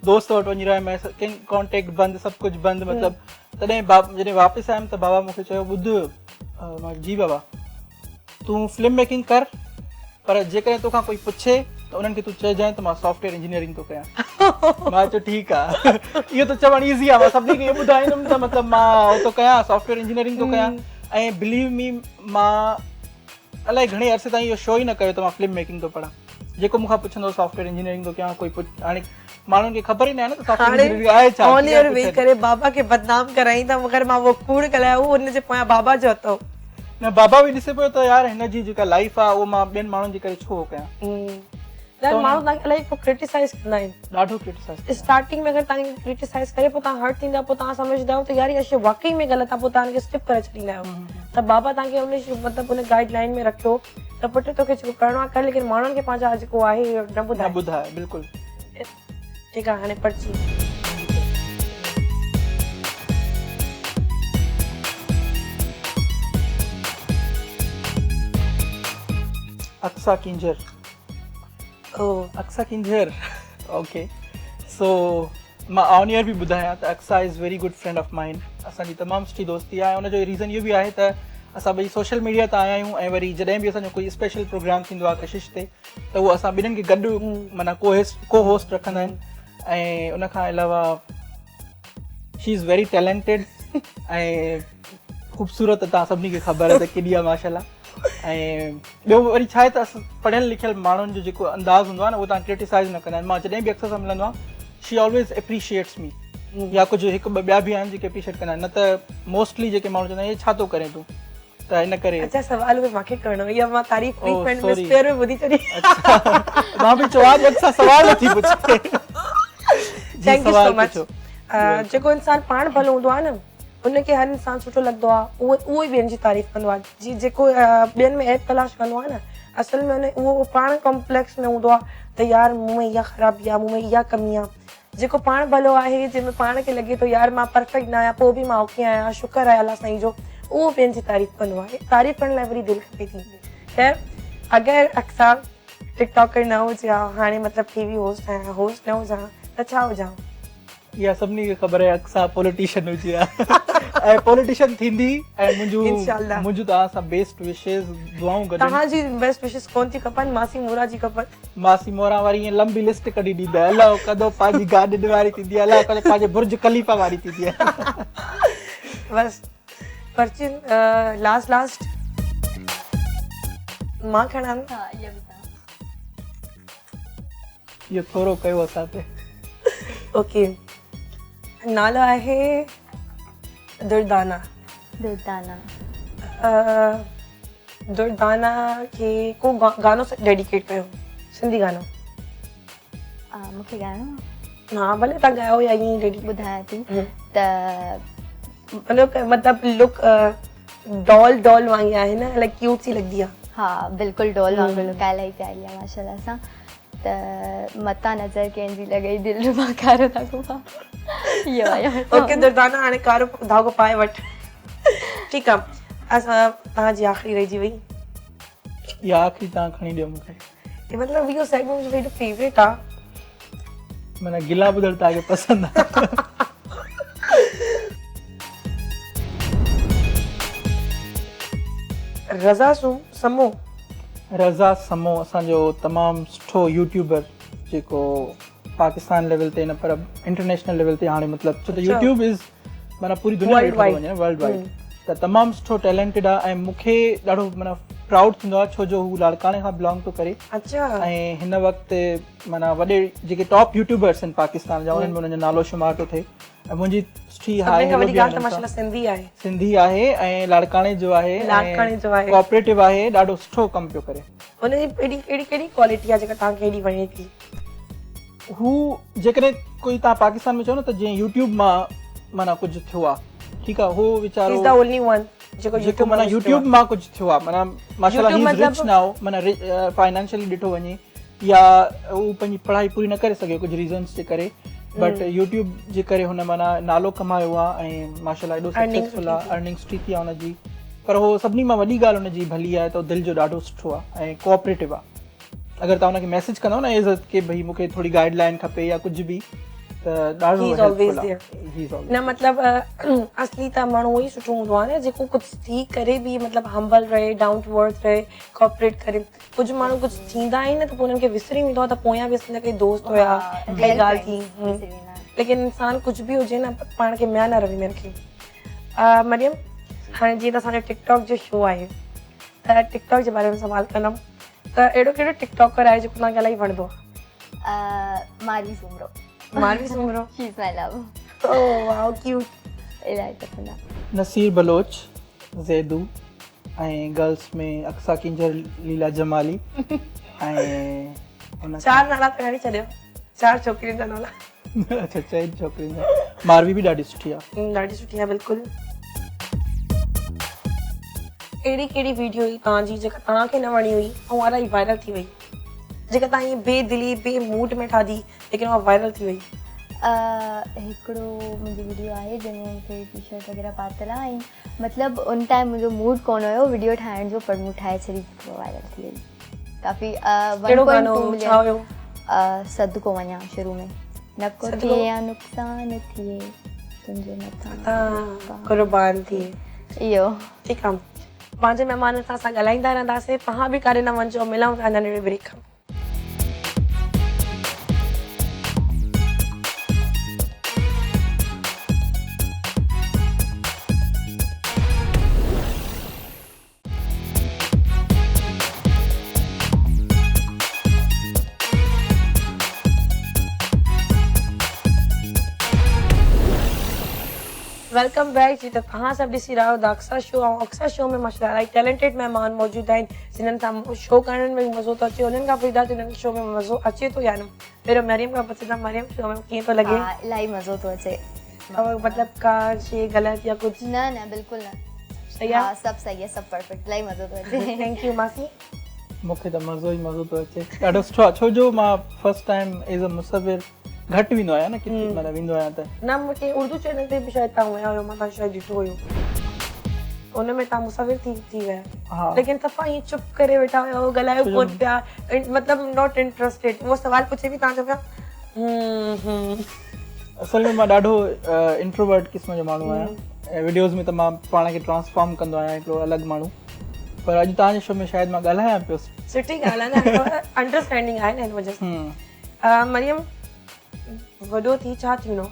दोस्त वटि वञी रहियुमि, कंहिं कॉन्टेक्ट बंदि, सभु कुझु बंदि, मतिलबु तॾहिं जॾहिं वापसि आयुमि त बाबा मूंखे चयो ॿुध, मां जी बाबा तूं फिल्म मेकिंग कर, पर जेकॾहिं तोखां कोई पुछे त उन्हनि खे तूं चइजांइ त मां सॉफ्टवेयर इंजीनियरिंग थो कयां। मां चयो ठीकु आहे, इहो त चवणु ईज़ी आहे, मां सभिनी खे इहो ॿुधाईंदुमि त मतिलबु मां उहो थो कयां, सॉफ्टवेयर इंजीनियरिंग थो कयां। ऐं बिलीव मी, मां अलाए घणे अरसे ताईं इहो शो ई न कयो त मां फिल्म मेकिंग थो पढ़ां। जेको मूंखां पुछंदो सॉफ्टवेयर इंजीनियरिंग थो कयां, कोई हाणे माण्हुनि खे ख़बर ई न आहे न त सॉफ्टवेयर इंजीनियरिंग आहे छा। ऑनर वेही करे बाबा खे बदनाम कराईंदा, मगर मां वो कूड़ ॻाल्हायो हुन जे पोयां बाबा जो अथव न। बाबा बि ॾिसे पियो त यार हिन जी जेका लाइफ आहे उहो मां ॿियनि माण्हुनि जे करे छो कयां। माण्हू तव्हांखे इलाही क्रिटिसाइज़ कंदा आहिनि, ॾाढो क्रिटिसाइज़। स्टार्टिंग में अगरि तव्हांखे क्रिटिसाइज़ करे पोइ तव्हां हर्ट थींदा, पोइ तव्हां सम्झंदा आहियो त यार इहा शइ वाकई में ग़लति आहे, पोइ तव्हांखे स्किप करे छॾींदा आहियो। त बाबा तव्हांखे उन मतिलबु उन गाइडलाइन में रखियो त पुटु तोखे जेको करिणो आहे कर, लेकिन माण्हुनि खे पंहिंजा जेको आहे न ॿुधाए। बिल्कुलु ठीकु आहे। हाणे पर्ची अक्सा किंजर। अक्सा किंजर, ओके। सो मां ऑन एयर बि ॿुधायां त Aqsa is very good friend of mine. असांजी तमामु सुठी दोस्ती आहे. उनजो रीज़न इहो बि आहे त असां ॿई सोशल मीडिया ते आया आहियूं ऐं वरी जॾहिं बि असांजो कोई स्पेशल प्रोग्राम थींदो आहे कशिश ते त उहो असां ॿिन्हिनि खे गॾु माना को होस्ट रखंदा आहिनि. ऐं उन खां अलावा शी इज़ वेरी टैलेंटेड ऐं ख़ूबसूरत. तव्हां सभिनी खे ख़बर आहे त केॾी आहे माशाल्लाह. ऐं ॿियो वरी छा आहे त असां पढ़ियल लिखियल माण्हुनि जो जेको अंदाज़ हूंदो आहे न उहो तव्हां क्रिटिसाइज़ न कंदा आहिनि. मां जॾहिं बि अक्सर सां मिलंदो आहे शी ऑलवेज़ एप्रिशिएट्स मी. या कुझु हिकु ॿ ॿिया बि आहिनि जेके एप्रिशिएट कंदा आहिनि. न त मोस्टली जेके माण्हू चवंदा आहिनि हे छा थो करे तूं, त इन करे. अच्छा सवाल उहे मूंखे करणो आहे या मां तारीफ़ फ्रीक्वेंट में स्पेयर में ॿुधी छॾी. मां बि चवां थी असां सवाल नथी पुछे. Thank you so much. जेको इंसान पाण भलो हूंदो आहे न उनखे हर इंसान सुठो लॻंदो आहे. उहो ई ॿियनि जी तारीफ़ कंदो आहे. जी जेको ॿियनि में ऐप तलाश कंदो आहे न असल में उहो पाण कॉम्प्लेक्स में हूंदो आहे त यार मूं में इहा ख़राबी आहे, मूं में इहा कमी आहे. जेको पाण भलो आहे जंहिंमें पाण खे लॻे थो यार मां परफेक्ट न आहियां पोइ बि मां ओके आहियां, शुक्र आहे अलाह साईं जो, उहो ॿियनि जी तारीफ़ कंदो आहे. तारीफ़ करण लाइ वरी दिलि खपे थी. ख़ैर अगरि अक्सर टिकटॉकर न हुजे हा हाणे मतिलबु टीवी होस्ट आहियां, होस्ट न हुजां त छा हुजां? इहा सभिनी खे ख़बर आहे अक्सर पॉलिटिशियन हुजे हा. ऐं पॉलिटिशियन थींदी ऐं मुंहिंजूं तव्हां सां बेस्ट विशेस दुआऊं गॾु. तव्हांजी बेस्ट विशेस कोन थी खपनि, मासी मोरा जी खपनि. मासी मोरा वारी ईअं लंबी लिस्ट कढी ॾींदा. अलाह कदो पंहिंजी गार्डन वारी थींदी आहे, अलाह कदो पंहिंजे बुर्ज खलीफ़ा वारी थींदी आहे. बस परचिन लास्ट मां खणा इहो थोरो कयो असां ते. ओके नालो आहे दुर्दाना. दुर्दाना खे को गानो डेडिकेट कयो, सिंधी गानो. मूंखे ॻाइणो हा भले तव्हां ॻायो या ईअं डेडिकेट. ॿुधायां थी त मतिलबु लुक डॉल वांगी आहे न, इलाही क्यूट सी लॻंदी आहे. हा बिल्कुलु डॉल वांगुरु लुक आहे, इलाही प्यारी आहे माशाल्लाह सां. त मता नज़र कंहिंजी लॻई दिलि रुबा कारो धागो पा. इहो आहे. ओके दुर्दाना हाणे कारो धागो पाए वठ. ठीकु आहे. असां तव्हांजी आख़िरी रहिजी वई. इहा आख़िरी तव्हां खणी ॾियो मूंखे. मतिलबु इहो सेगमेंट मुंहिंजो हेॾो फेवरेट आहे. माना गिला ॿुधण तव्हांखे पसंदि आहे. रज़ा समो असांजो तमामु सुठो यूट्यूबर जेको पाकिस्तान लेवल ते न पर इंटरनेशनल लेवल ते हाणे मतिलबु छो त यूट्यूब इज़ माना पूरी दुनिया में वञे वर्ल्ड वाइड. त तमामु सुठो टैलेंटेड आहे ऐं मूंखे ॾाढो माना प्राउड थींदो आहे छो जो हू लाड़काणे खां बिलोंग थो करे. ऐं हिन वक़्तु माना वॾे जेके टॉप यूट्यूबर्स आहिनि पाकिस्तान जा उन्हनि में उन्हनि जो नालो शुमार थो थिए. ऐं मुंहिंजी सुठी सिंधी आहे ऐं लाड़काणे जो आहे, कोऑपरेटिव आहे, ॾाढो सुठो कमु पियो करे. हुनजी कहिड़ी क्वालिटी आहे जेका तव्हांखे हेॾी वणे थी? हू जेकॾहिं कोई तव्हां पाकिस्तान में चओ न त जीअं यूट्यूब मां माना कुझु थियो आहे, ठीकु आहे, हू वीचारो जेको माना यूट्यूब मां कुझु थियो आहे, माना माशाल्लाह ही इज़ रिच नाउ, माना फाइनेंशियली ॾिठो वञे या हू पंहिंजी पढ़ाई पूरी न करे सघे कुझु रीज़न्स जे करे, बट यूट्यूब जे करे हुन माना नालो कमायो आहे ऐं माशाल्लाह एॾो सक्सेसफुल आहे, अर्निंग सुठी थी आहे हुनजी. पर उहो सभिनी मां वॾी ॻाल्हि हुनजी भली आहे त दिलि जो ॾाढो सुठो आहे ऐं कोऑपरेटिव आहे. अगरि तव्हां हुनखे मैसेज कंदव न एज़ की भई मूंखे थोरी गाइडलाइन खपे या कुझु बि त ॾाढो न मतिलबु असली त माण्हू उहो ई सुठो हूंदो आहे न जेको कुझु थी करे बि मतिलबु हम्बल रहे, डाउन टू अर्थ रहे, कोऑपरेट करे. कुझु माण्हू कुझु थींदा आहिनि न त पोइ हुननि खे विसरी वेंदो आहे त पोयां बि असांजा कई दोस्त हुया काई ॻाल्हि थी. लेकिन इंसान कुझु बि हुजे न पाण खे म्या न रवि में रखे. मरियम हाणे जीअं त असांजो टिकटॉक जो शो आहे त टिकटॉक जे बारे में सवाल कंदमि त अहिड़ो कहिड़ो टिकटॉकर आहे जेको तव्हांखे इलाही वणंदो आहे? Marvi Sumro. Marvi Sumro she is my love. Oh wow cute. इलाही पसंदि आहे. नसीर बलोच, ज़ैदू ऐं गर्ल्स में अक्सा किंजर, लीला जमाली ऐं 4 नाला त खणी छॾियो, 4 छोकिरियुनि जा नाला. अच्छा 4 छोकिरियुनि जा. मारवी बि ॾाढी सुठी आहे. ॾाढी सुठी आहे बिल्कुलु. अहिड़ी कहिड़ी वीडियो हुई तव्हांजी जेका तव्हांखे न वणी हुई ऐं इलाही वायरल थी वई, जेका तव्हां ईअं बेदिली बे मूड में ठाही लेकिन उहा वायरल थी वई? हिकिड़ो मुंहिंजी वीडियो आहे जंहिंमें मूंखे टी शर्ट वग़ैरह पातल आहे ऐं मतिलबु उन टाइम मुंहिंजो मूड कोन हुयो वीडियो ठाहिण जो, पर मूं ठाहे छॾी, वायरल थी वई काफ़ी. 1.2 मिलियन. सदको वञा शुरू में न को थिए या नुक़सान थिए तुंहिंजे मथां कुर्बान थी इहो ठीकु आहे पंहिंजे महिमाननि सां असां ॻाल्हाईंदा रहंदासीं तव्हां बि काॾे न वञिजो मिलूं था नंढिड़े ब्रेक खां वेलकम बैक जी त तव्हां सभु ॾिसी रहिया आहियो द अक्सर शो ऐं अक्सर शो में माशा इलाही टैलेंटेड महिमान मौजूदु आहिनि जिन्हनि सां शो करण में मज़ो थो अचे उन्हनि खां पुछंदा जिन्हनि शो में मज़ो अचे थो या न पहिरियों मरियम खां पुछंदा मरियम शो में कीअं थो लॻे हा इलाही मज़ो थो अचे मतिलबु का शइ ग़लति या कुझु न बिल्कुलु न सही हा आहे सभु सही आहे सभु परफेक्ट इलाही मज़ो थो अचे थैंक यू मासी मूंखे त मज़ो ई मज़ो थो अचे ॾाढो सुठो आहे छो जो मां first time as a Musavvir घटि वेंदो आहियां न किथे मतिलबु वेंदो आहियां त न मूंखे उर्दू चैनल ते बि शायदि तव्हां विया हुयो मां तव्हां शायदि ॾिठो हुयो उन में तव्हां मुसाफ़िर थी विया हा लेकिन सफ़ा ईअं चुप करे वेठा हुया ॻाल्हायो कोन पिया मतिलबु नॉट इंट्रस्टेड उहो सवाल पुछे बि तव्हां चओ पिया असल में मां ॾाढो इंट्रोवर्ट क़िस्म जो माण्हू आहियां ऐं वीडियोज़ में त मां पाण खे ट्रांसफॉर्म कंदो आहियां हिकिड़ो अलॻि माण्हू पर अॼु तव्हांजे शो में शायदि मां ॻाल्हायां पियो सुठी ॻाल्हि आहे न अंडरस्टैंडिंग आहे न हिन वजह सां मरियम वॾो थी छा थींदो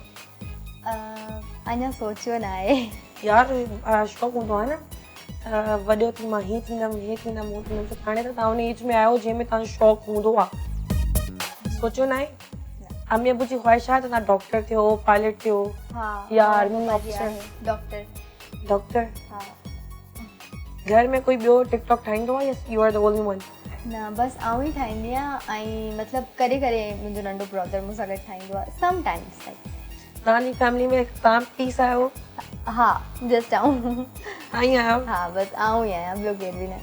अञा सोचियो न आहे यार शौक़ु हूंदो आहे न वॾो थी मां हीअं थींदमि हू थींदमि हाणे त तव्हां हुन एज में आहियो जंहिंमें तव्हांजो शौक़ु हूंदो आहे सोचियो न आहे अम्मी अबू जी ख़्वाहिश आहे त तव्हां डॉक्टर थियो पायलट थियो या आर्मी ऑफिसर डॉक्टर घर में कोई ॿियो टिकटॉक ठाहींदो आहे या you are the only one न बसि आउं ई ठाहींदी आहियां ऐं मतिलबु करे करे मुंहिंजो नंढो ब्रदर मूंसां गॾु ठाहींदो आहे सम टाइम्स तव्हांजी फैमिली में तव्हां पीस आहियो हा जस्ट आउं आई आहियो हा बसि आउं ई आहियां ॿियो केरु बि न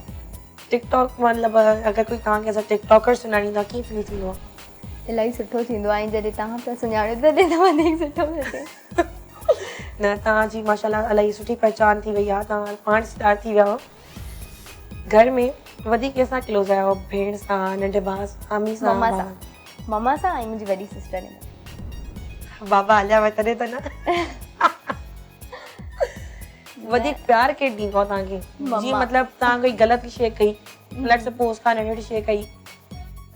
टिकटॉक मतिलबु अगरि कोई तव्हांखे असां टिकटॉकर सुञाणींदा कीअं फील थींदो आहे इलाही सुठो थींदो आहे ऐं जॾहिं तव्हां पिया सुञाणो तॾहिं त वधीक सुठो लॻे न तव्हांजी माशाल्लाह इलाही सुठी पहचान थी वई आहे तव्हां पाण स्टार थी विया घर में वधीक कंहिंसां क्लोज़ आहियो भेण सां नंढे भाउ सां मम्मी सां मम्मा सां ऐं मुंहिंजी वॾी सिस्टर आहिनि बाबा हलिया वए तॾहिं त न वधीक प्यार केरु ॾींदो आहे तव्हांखे जीअं मतिलबु तव्हां कोई ग़लति शइ कई लेट सपोज़ का नंढड़ी शइ कई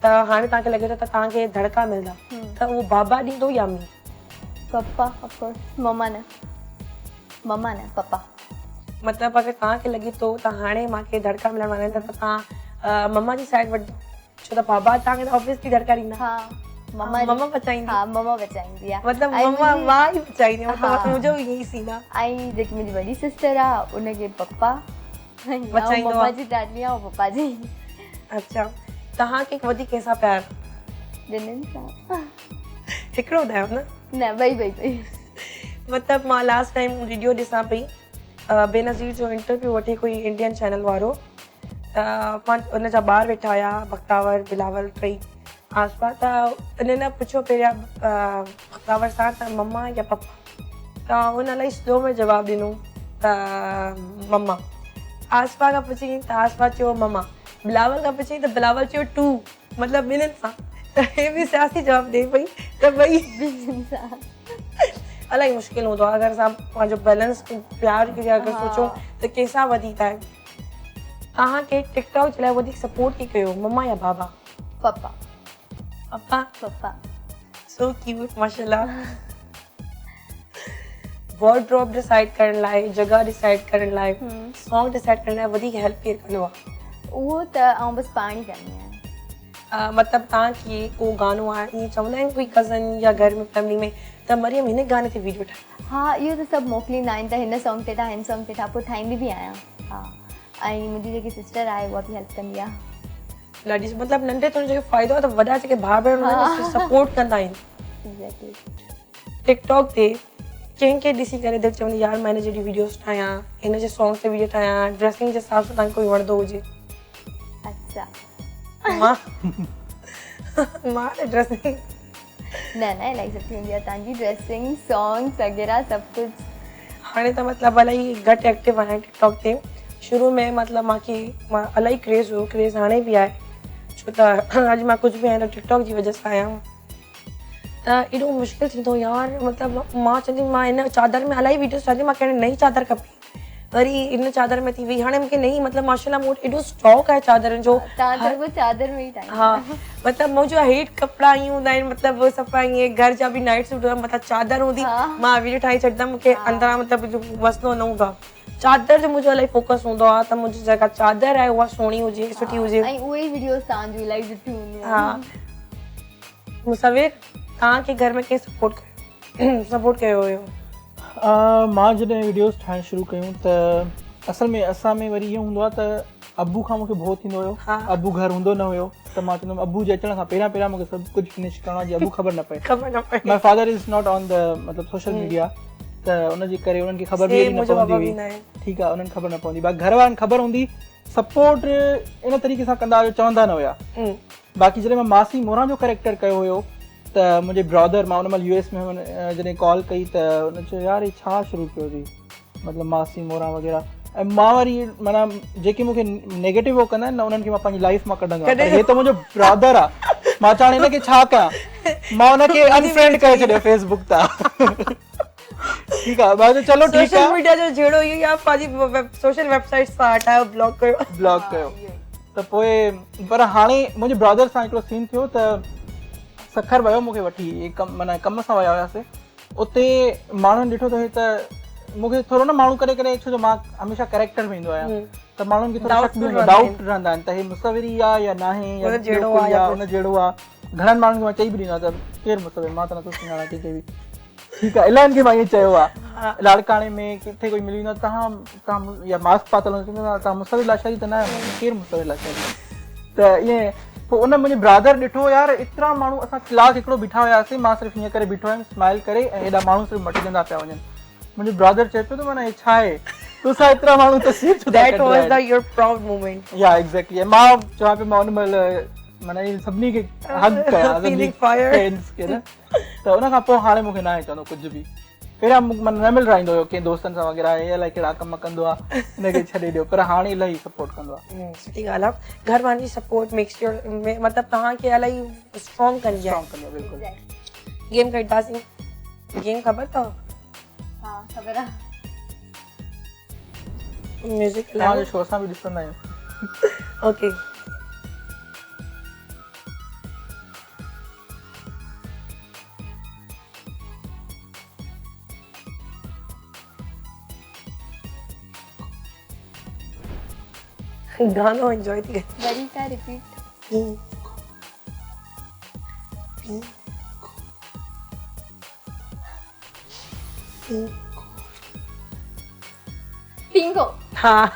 त हाणे तव्हांखे लॻे थो त तव्हांखे धड़का मिलंदा त उहो बाबा ॾींदो या मम्मी पप्पा ऑफकोर्स मम्मा न पप्पा मतिलबु अगरि तव्हांखे लॻे थो त हाणे मूंखे धड़का मिलण वारा आहिनि त तव्हां मम्मा जी साइड वठो छो त बाबा तव्हांखे त ऑब्वियसली धड़का ॾींदा हा मम्मा बचाईंदी हा मम्मा बचाईंदी आहे मतिलबु मम्मा मां ई बचाईंदी मतिलबु मुंहिंजो बि ईअं ई सीन आहे ऐं जेकी मुंहिंजी वॾी सिस्टर आहे उनखे पप्पा बचाईंदो मम्मा जी ॾाॾी आहे ऐं पप्पा जी अच्छा तव्हांखे वधीक कंहिंसां प्यारु ॿिन्हिनि सां हिकिड़ो ॿुधायो न ॿई मतिलबु मां लास्ट टाइम वीडियो ॾिसां पई बेनज़ीर जो इंटरव्यू वठी कोई इंडियन चैनल वारो त उन जा ॿार वेठा हुया बख्तावर बिलावल टई आसपा त उन पुछियो पहिरियां बख्तावर सां त मम्मा या पप्पा त हुन इलाही स्लो में जवाबु ॾिनो त मम्मा आसपा खां पुछी त आसपा चयो मम्मा बिलावल खां पुछी त बिलावल चयो टू मतिलबु ॿिन्हिनि सां त हे बि सियासी जवाबु ॾे पई त ॿई ॿिन्हिनि सां इलाही मुश्किल हूंदो आहे अगरि असां पंहिंजो बैलेंस प्यार खे अगरि सोचूं त कंहिंसां वधीक आहे तव्हांखे टिकटॉक जे लाइ वधीक सपोर्ट कीअं कयो मम्मा या बाबा पप्पा पप्पा सो क्यूट माशाल्लाह वार्डरोब डिसाइड करण लाइ जॻह डिसाइड करण लाइ सॉन्ग डिसाइड करण लाइ वधीक हेल्प केरु कंदो आहे उहो त आउं बसि पाण ई कंदी आहियां मतिलबु तव्हांखे को गानो आहे ईअं चवंदा आहिनि कोई कज़न या घर में फैमिली में त मरियम हिन गाने ते वीडियो ठाहे हा इहो त सभु मोकिलींदा आहिनि त हिन सॉन्ग ते ठाह हिन सॉन्ग ते ठाह पोइ ठाहींदी बि आहियां हा ऐं मुंहिंजी जेकी सिस्टर आहे उहा बि हेल्प कंदी आहे ॾाढी मतिलबु नंढे तो जेको फ़ाइदो आहे त वॾा जेके भाउ भेण आहिनि सपोर्ट कंदा आहिनि एग्ज़ैक्टली टिकटॉक ते कंहिंखे ॾिसी करे दिलि चवंदी यार मां हिन जहिड़ी वीडियोस ठाहियां हिन जे सॉन्ग ते वीडियो ठाहियां ड्रेसिंग जे हिसाब सां तव्हांखे कोई वणंदो हुजे अच्छा मां ड्रेसिंग न इलाही सुठी हूंदी आहे तव्हांजी ड्रेसिंग सॉन्ग्स वग़ैरह सभु कुझु हाणे त मतिलबु इलाही घटि एक्टिव आहियां टिकटॉक ते शुरू में मतिलबु मां इलाही क्रेज़ हुयो क्रेज़ हाणे बि आहे छो त अॼु मां कुझु बि आहियां त टिकटॉक जी वजह सां आहियां त एॾो मुश्किल थींदो यार, मतिलबु मां चवंदी मां हिन चादर में इलाही वीडियोस ठाही, मां कहिड़ी नई चादर खपे, वरी इन चादर में थी वई, हाणे मूंखे नई मतिलबु माशाल्लाह मूं वटि एॾो स्टॉक आहे चादरनि जो। तव्हां त रुॻो चादर में ई ठाहींदा। हाँ, मतिलबु मुंहिंजो हेठि कपिड़ा ईअं हूंदा आहिनि, मतिलबु सफ़ा ईअं घर जा बि नाइट सूट हूंदा, मतिलबु चादर हूंदी, मां वीडियो ठाहे छॾंदमि, मूंखे अंदरां मतिलबु वसनो न हूंदो आहे। चादर जो मुंहिंजो इलाही फोकस हूंदो आहे त मुंहिंजी जेका चादर आहे उहा सुहिणी हुजे, सुठी हुजे। ऐं उहे ई वीडियोस तव्हांजूं इलाही ॾिठियूं हूंदियूं। हा, मुसविर तव्हांखे घर में कंहिं सपोर्ट कयो हुयो? मां जॾहिं वीडियोस ठाहिणु शुरू कयूं त असल में असां में वरी इहो हूंदो आहे त अबू खां मूंखे भउ थींदो हुयो, अबू घर हूंदो न हुयो त मां चवंदुमि अबू जे अचण खां पहिरियां मूंखे सभु कुझु फिनिश करिणो आहे, जीअं अबू ख़बर न पए। My father is not on the मतिलबु सोशल मीडिया, त उनजे करे उन्हनि खे ख़बर बि न पवंदी हुई। ठीकु आहे, उन्हनि ख़बर न पवंदी, बाक़ी घर वारनि ख़बर हूंदी, सपोर्ट इन तरीक़े सां कंदा हुआ, चवंदा न हुया। बाक़ी जॾहिं मां मासी मोरा जो कैरेक्टर कयो हुयो त मुंहिंजे ब्रदर, मां उन महिल US में जॾहिं कॉल कई त उन चयो यार हे छा शुरू कयो अथई, मतिलबु मासी मोरा वग़ैरह। ऐं मां वरी माना जेके मूंखे नेगेटिव हो कंदा आहिनि न, उन्हनि खे मां पंहिंजी लाइफ मां कढंदो आहियां, हे त मुंहिंजो ब्रदर आहे, मां चवां हिनखे छा कयां, मां हुनखे अनफ्रेंड करे छॾियो फेसबुक तां। ठीकु आहे, मां चयो चलो ठीकु आहे, सोशल मीडिया जो जहिड़ो इहो या पंहिंजी सोशल वेबसाइट सां हटायो, ब्लॉक कयो। त पोइ पर हाणे मुंहिंजे ब्रदर सां हिकिड़ो सीन थियो त सखर वियो मूंखे वठी, माना कम सां विया हुआसीं, उते माण्हुनि ॾिठो त मूंखे थोरो न माण्हू करे छो जो मां हमेशा कैरेक्टर में ईंदो आहियां त माण्हुनि खे थोरो शक बि हूंदो, डाउट रहंदा आहिनि त हे मुसविरी आहे या न आहे, या उन जहिड़ो आहे। घणनि माण्हुनि खे मां चई बि ॾींदो आहियां त केरु मुसविर, मां त नथो सुञाणां कंहिंखे बि। ठीकु आहे, इलाहिनि खे मां ईअं चयो आहे, लाड़काणे में किथे कोई मिली वेंदो आहे, तव्हां या मास्क पातल हूंदो, तव्हां मुसविर लाशारी त न आहियो, केरु मुसविर लाशारी, त ईअं। पोइ उन मुंहिंजे ब्रदर ॾिठो यार एतिरा माण्हू, असां कलाक हिकिड़ो बीठा हुयासीं, मां सिर्फ़ु हीअं करे बीठो आहियां स्माइल करे, ऐं हेॾा माण्हू सिर्फ़ु मटिजंदा पिया वञनि। मुंहिंजो ब्रदर चए पियो त माना हे छा आहे, तोसां एतिरा माण्हू तस्वीर छो था कढाइनि। या एग्ज़ैक्टली, मां चवां पियो मां उन महिल माना सभिनी खे हग कयां त उन खां पोइ हाणे मूंखे न आहे चवंदो कुझु बि। पहिरियां माना न मिल रहंदो हुयो कंहिं दोस्तनि सां वग़ैरह, हे अलाए कहिड़ा कम कंदो आहे, हिनखे छॾे ॾियो, पर हाणे इलाही सपोर्ट कंदो आहे। सुठी ॻाल्हि आहे, घर वारनि जी सपोर्ट मेक्स योर मतिलबु तव्हांखे इलाही स्ट्रॉन्ग कंदी आहे। बिल्कुलु। गेम खेॾंदासीं, गेम ख़बर अथव? हा ख़बर आहे। म्यूज़िक तव्हांजे शो सां बि ॾिसंदा आहियूं। ओके, गानो एंजॉय थी करें। वरी का रिपीट। पिंगो। हाँ।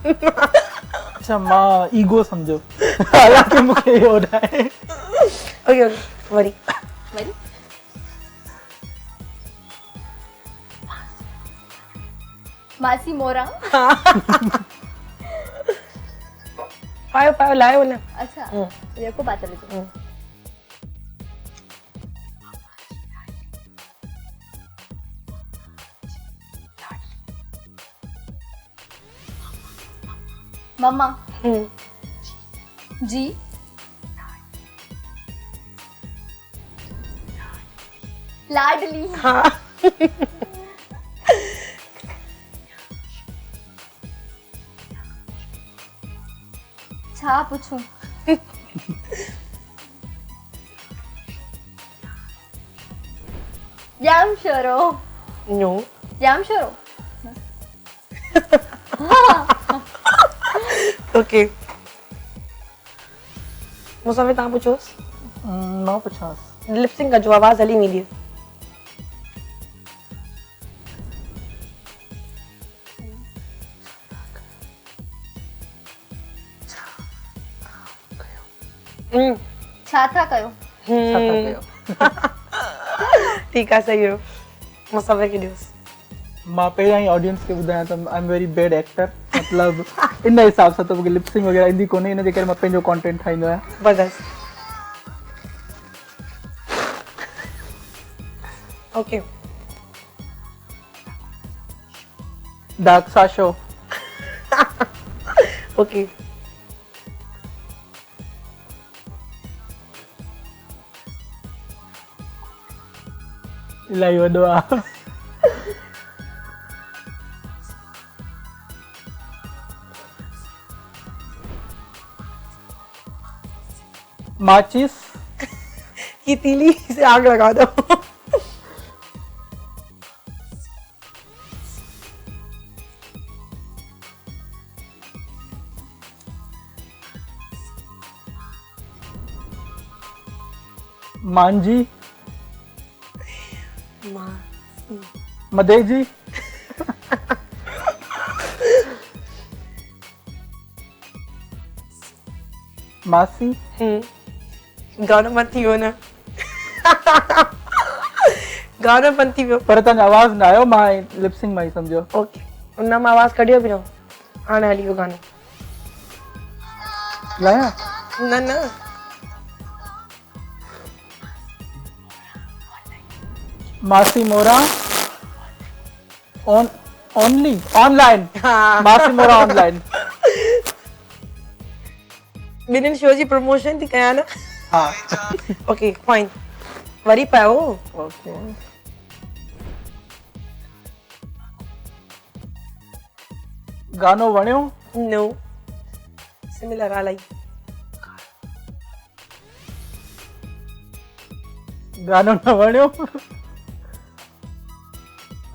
अच्छा, मां ईगो समझो, हालांकि मूंखे इहो न आहे। ओके, वरी मासी मोरा। पायो लायो न। अच्छा, जेको पातल हुजे। मम्मा। जी। लाडली। हाँ। छा पूछूं? जाम शोरो। नो। जाम शोरो। ओके, मुसविर तव्हां पुछोस। मां पुछांस। लिपसिंग का जो आवाज़ हली वेंदी आहे। छा था कयो? ठीकु आहे, सही हो। मुसविर खे ॾियोसि। मां पहिरियां ई ऑडियंस खे ॿुधायां त I am very bed actor, मतिलबु इन हिसाब सां त मूंखे लिपसिंग वग़ैरह ईंदी कोन्हे, इन जे करे मां पंहिंजो कॉन्टेंट ठाहींदो आहियां। ज़बरदस्त। Okay, dark साशो। ओके, इलाही वॾो आहे। माचिस। ये तीली से आग लगा दो। मांझी। माँ मदेजी। मासी। गाना मत थी हो ना। गाना बंद थी वियो। पर तव्हांजो आवाज़ न आयो, मां लिपसिंग मां ई सम्झो। ओके, उन मां आवाज़ कढियो बि न। हाणे हली वियो गानो। लाया न न मासी मोरा ओनली ऑनलाइन। हाँ। मासी मोरा ऑनलाइन। ॿिन्हिनि शो जी प्रमोशन थी कयां न। हाँ। ओके फाइन, वरी पायो। ओके। गानो वणियो? नो सिमिलर आलाई। गानो न वणियो?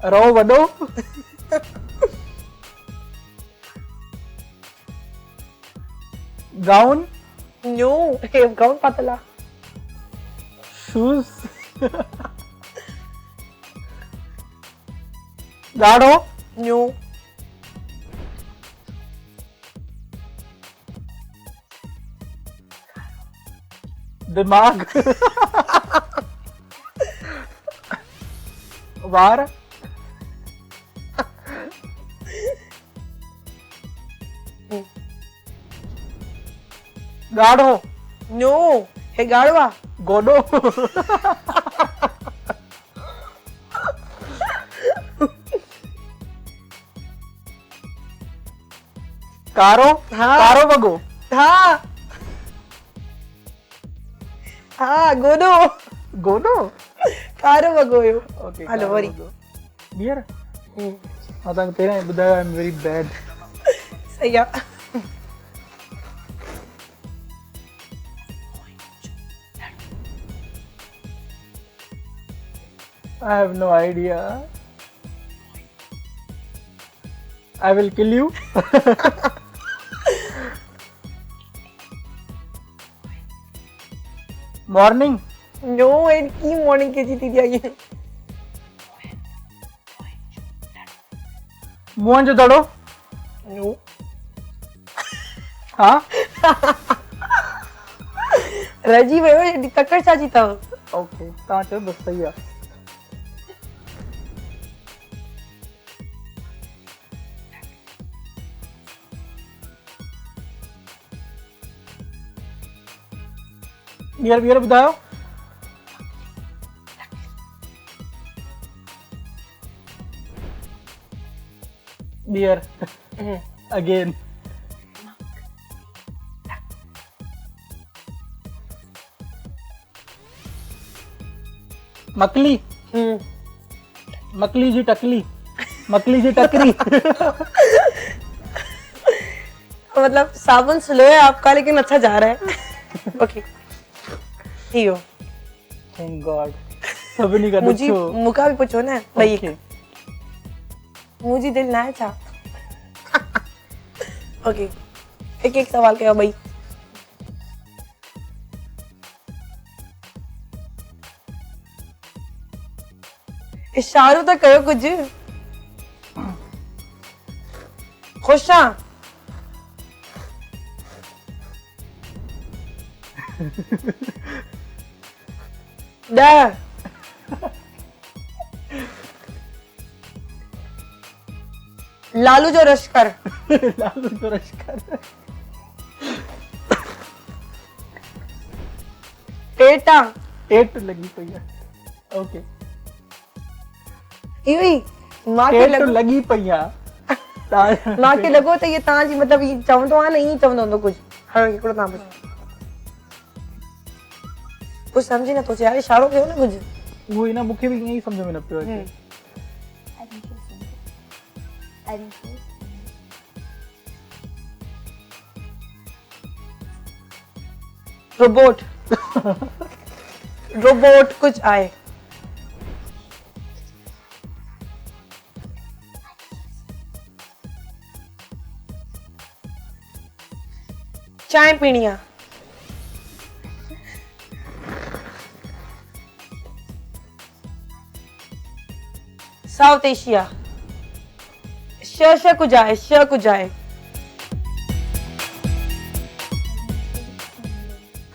रहो वॾो? गाउन? नो हे गाउन पातला। शूज? गाढ़ो? नो दिमाग? वार? गाढ़ो? नो हे गाड़वा। गोडो? कारो? हाँ। कारो वगो? हाँ हाँ गोदो। गोडो? कारो वगो हुयो। ओके। हलो वरी। बियर? हाँ तव्हांखे पहिरियां ई ॿुधायो आई एम वेरी बैड। सही आहे। I have no idea. I will kill you. Morning. नो की मॉर्निंग के जीती जाइए। मुंहं जो दड़ो? नो हाँ? रजी वियो तकड़ छा जी अथव। ओके तव्हां चयो बसि सही आहे। बियर ॿुधायो। Beer again. मकली? मकली जी टकली? मकली जी टकरी? मतलब साबुन स्लो है आपका लेकिन अच्छा जा रहा है। ओके थियो। Thank God. सभिनी का मुझी ॾिठो। मुका भी पूछो ना भाई। ओके। मुझी दिल ना है छा। ओके एक एक सवाल कयो भाई। इशारो तो कयो कुछ। खुश हाँ। ॾह। लालू जो लश्कर। लालू जो लश्कर। टेटा। टेट लगी पई है। ओके इहो ई मांखे टेट लॻो लगी पई है। मांखे लॻो त इहे तव्हांजी मतिलबु ई चवंदो आहे न ईअं चवंदो हूंदो कुझु। हाणे हिकिड़ो तव्हां पुछो कुझु सम्झी नथो अचे यार इशारो कयो न कुझु। उहो ई न मूंखे बि ईअं ई सम्झ में न पियो अचे रोबोट रोबोट कुछ आहे चाय पीनी आहे साउथ एशिया श कुछ आहे श कुछ आहे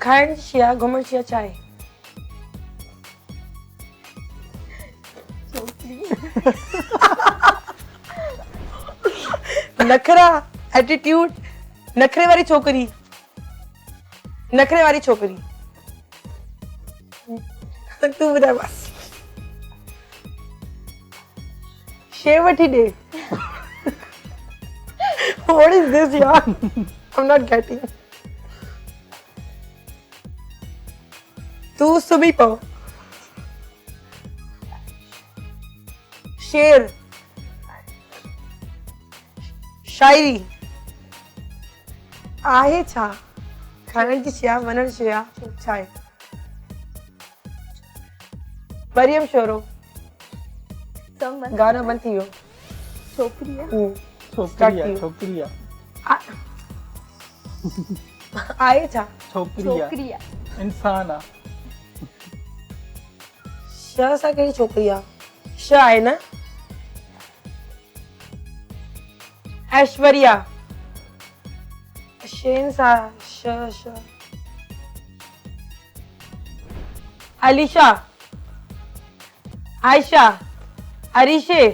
खाइण जी आहे घुमण जी आहे चाय नखरा एटीट्यूड नखरे वारी छोकरी तू ॿुधाए बस शे वठी ॾे What is this yaar? I'm not getting. तू सुबह पाओ शेर शायरी आहे छा खाइण जी शइ आहे वञण जी आहे छा आहे मरियम शोरो गानो बंदि थी वियो छोकिरी आहे छोकिरी आहे छा छोकिरी आहे इंसान आहे श सां कहिड़ी छोकिरी आहे श आहे न ऐश्वर्या शेन सां श अलीशा आयशा अरीशे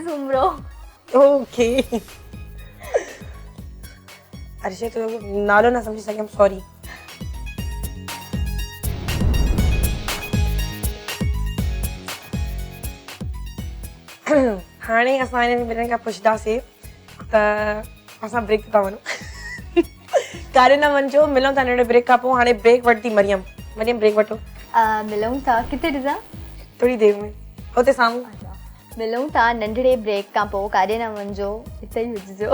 सुमरो ओके अरीशे तो नालो न समझी सघियमि सॉरी हाणे असां हिननि ॿिन्हिनि खां पुछंदासीं त असां ब्रेक था वञूं कारे न वञिजो मिलूं था नंढे ब्रेक खां पोइ हाणे ब्रेक वठंदी मरियम ब्रेक वठो मिलूं था किथे ॾिसां थोड़ी देर में हुते साम्हूं मिलूं था नंढड़े ब्रेक खां पोइ काॾे न वञिजो हिते ई हुजिजो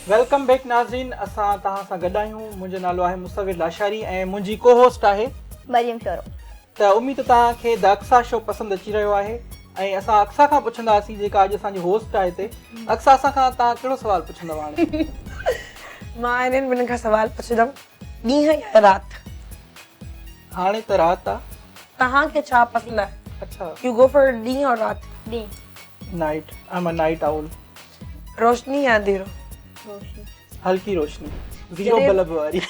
वेलकम बैक नाज़रीन असां तव्हां सां गॾु आहियूं मुंहिंजो नालो आहे मुसविर लाशारी ऐं मुंहिंजी को होस्ट आहे मरियम शोरो त उम्मीद तव्हांखे द अक्सा शो पसंदि अची रहियो आहे ऐं असां अक्सा खां पुछंदासीं जेका अॼु असांजी होस्ट आहे हिते अक्सा असां खां तव्हां कहिड़ो सुवाल पुछंदव हाणे मां हिननि ॿिन्हिनि खां सवाल पुछंदमि ॾींहं या राति हाणे त राति आहे तव्हांखे छा पसंदि आहे अच्छा यू गो फॉर ॾींहं और राति ॾींहुं night I am a night owl रोशनी या अंधेरो हल्की रोशनी ज़ीरो बल्ब वारी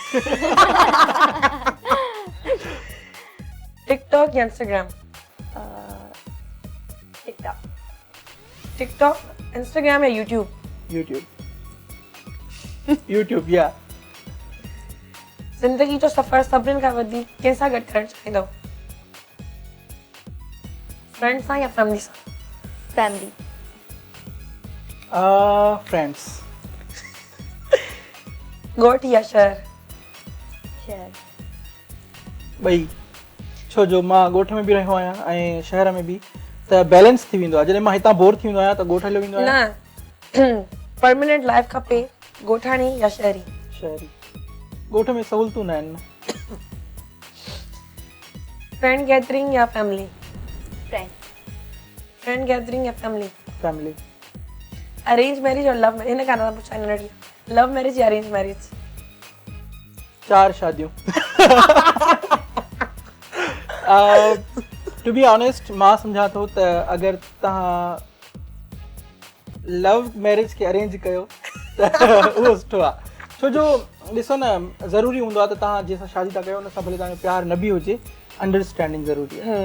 टिकटॉक या इंस्टाग्राम टिकटॉक इंस्टाग्राम या यूट्यूब या ज़िंदगी जो सफ़र सभिनीनि खां वधीक कंहिंसां गॾु करणु चाहींदव फ्रेंड्स सां या फैमिली सां फैमिली फ्रेंड्स ॻोठ या शहर ॿई छो जो मां ॻोठ में बि रहियो आहियां ऐं शहर में बि त बैलेंस थी वेंदो आहे जॾहिं मां हितां बोर थी वेंदो आहियां त ॻोठ हलियो वेंदो आहियां न परमानेंट लाइफ खपे ॻोठाणी या शहरी शहरी ॻोठ में सहूलियतूं न आहिनि फ्रेंड गैदरिंग या फैमिली फ्रेंड गैदरिंग या फैमिली अरेंज मैरिज और लव मैरिज हिन कान पुछाइण लॻी लव मैरिज या अरेंज मैरिज 4 शादियूं टू बी ऑनेस्ट मां सम्झां थो त अगरि तव्हां लव मैरिज खे अरेंज कयो त उहो सुठो आहे छो जो ॾिसो न ज़रूरी हूंदो आहे त तव्हां जंहिंसां शादी था कयो उन सां भले तव्हांजो प्यार न बि हुजे अंडरस्टैंडिंग ज़रूरी आहे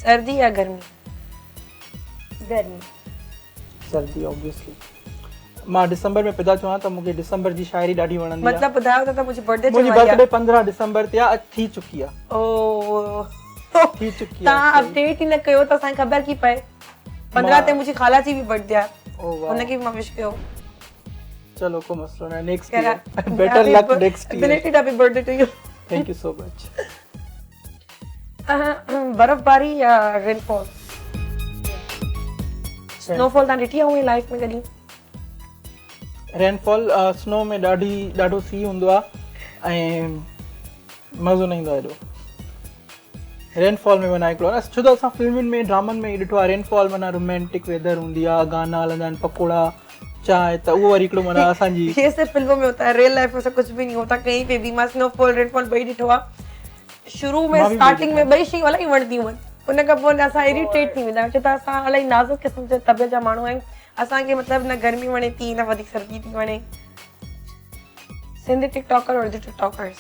सर्दी या गर्मी सर्दी ऑब्वियसली मां दिसंबर में पैदा थियो आहियां त मूंखे दिसंबर जी शायरी ॾाढी वणंदी आहे मतलब ॿुधायो त मुंहिंजी बर्थडे मुंहिंजी बर्थडे 15 दिसंबर ते आहे थी चुकी आहे ओ थी चुकी तव्हां आहे अपडेट ई न कयो त असांखे ख़बर की पए 15 ते मुंहिंजी ख़ाला जी भी बर्थडे आहे ओ वाह हुनखे भी मां विश कयो चलो को मसलो न next year better luck next year belated happy birthday to you thank you so much बर्फबारी या रेनफॉल स्नोफॉल तव्हां ॾिठी आहे लाइफ में कॾहिं रेनफॉल स्नो में ॾाढो सी हूंदो आहे ऐं मज़ो न ईंदो आहे एॾो रेनफॉल में माना हिकिड़ो छो त असां फिल्मुनि में ड्रामनि में ॾिठो आहे रेनफॉल माना रोमेंटिक वेदर हूंदी आहे गाना हलंदा आहिनि पकोड़ा चांहि त उहो वरी हिकिड़ो माना असांजी ये सिर्फ फिल्मों में होता है रियल लाइफ में ऐसा कुछ भी नहीं होता कहीं पे भी मां स्नोफॉल रेनफॉल ॿई ॾिठो आहे शुरू में मां बि स्टार्टिंग में ॿई शयूं इलाही वणंदियूं आहिनि उन खां पोइ असां इरिटेट थी वेंदा आहियूं छो त असां इलाही नाज़ुक क़िस्म जे तबियत जा माण्हू आहियूं असांखे मतिलबु न गर्मी वणे थी न वधीक सर्दी थी वणे सिंधी टिकटॉकर और टिकटॉकर्स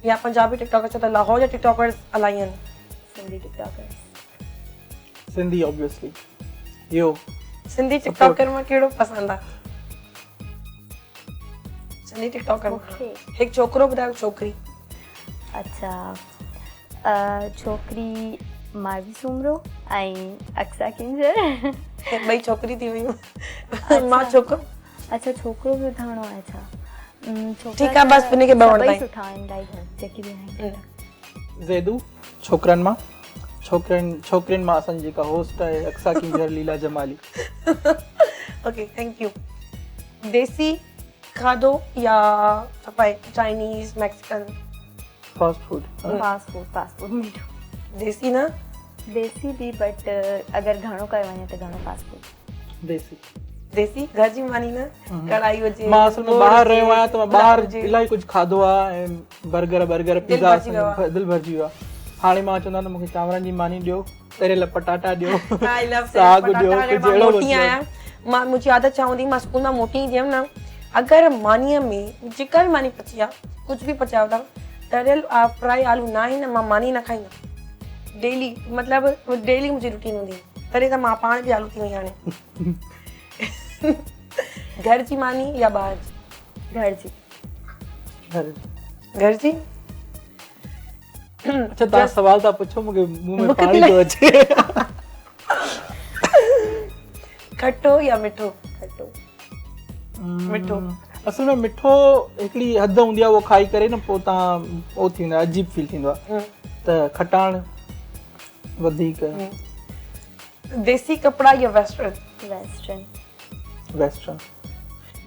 या पंजाबी टिकटॉकर छो त लाहौर जा टिकटॉकर्स इलाही आहिनि सिंधी टिकटॉकर्स सिंधी ऑब्वियसली यो सिंधी टिकटॉकर में कहिड़ो पसंदि आहे सिंधी टिकटॉकर मूंखे हिकु छोकिरो ॿुधायो छोकिरी अच्छा छोकिरी मारवी सुमरो ऐं अक्सा किंजर ॿई छोकिरी थी वियूं मां छोकिरो अच्छा छोकिरो बि ॿुधाइणो आहे छा ठीकु आहे बसि हिनखे ॿ वणंदा आहिनि सुठा आहिनि इलाही जेकी बि आहिनि ज़ैदू छोकिरनि मां छोकिरियुनि मां असांजी जेका होस्ट आहे अक्सा किंजर लीला जमाली ओके थैंक यू देसी खाधो या Chinese Mexican fast food fast food मीठो देसी न देसी भी बट अगर घणो कयो वञे त घणो फास्ट फूड देसी घर जी मानी न कढ़ाई हुजे मां असल में ॿाहिरि रहियो आहियां त मां ॿाहिरि इलाही कुझु खाधो आहे ऐं बर्गर पिज़्ज़ा दिलि भरिजी वियो आहे हाणे मां चवंदा त मूंखे चांवरनि जी मानी ॾियो तरियल पटाटा ॾियो साग ॾियो कुझु अहिड़ो मां मुंहिंजी आदत छा हूंदी मां स्कूल मां मोटी ईंदी हुयमि न अगरि मानीअ में जेका बि मानी पची आहे कुझु बि पचायो अथव तरियल फ्राई आलू न आहिनि मां मानी न खाईंदमि डेली मतिलबु डेली मुंहिंजी रूटीन हूंदी तॾहिं त मां पाण बि आलू थी वई हाणे घर जी मानी या ॿाहिरि जी घर जी अच्छा तव्हां सवाल था पुछो मूंखे मुंहुं में पाणी थो अचे खटो या मिठो मिठो असल में मिठो हिकिड़ी हद हूंदी आहे उहो खाई करे न पोइ तव्हां उहो थी वेंदो आहे अजीब फील थींदो आहे त खटाण वधीक देसी कपिड़ा या वेस्टर्न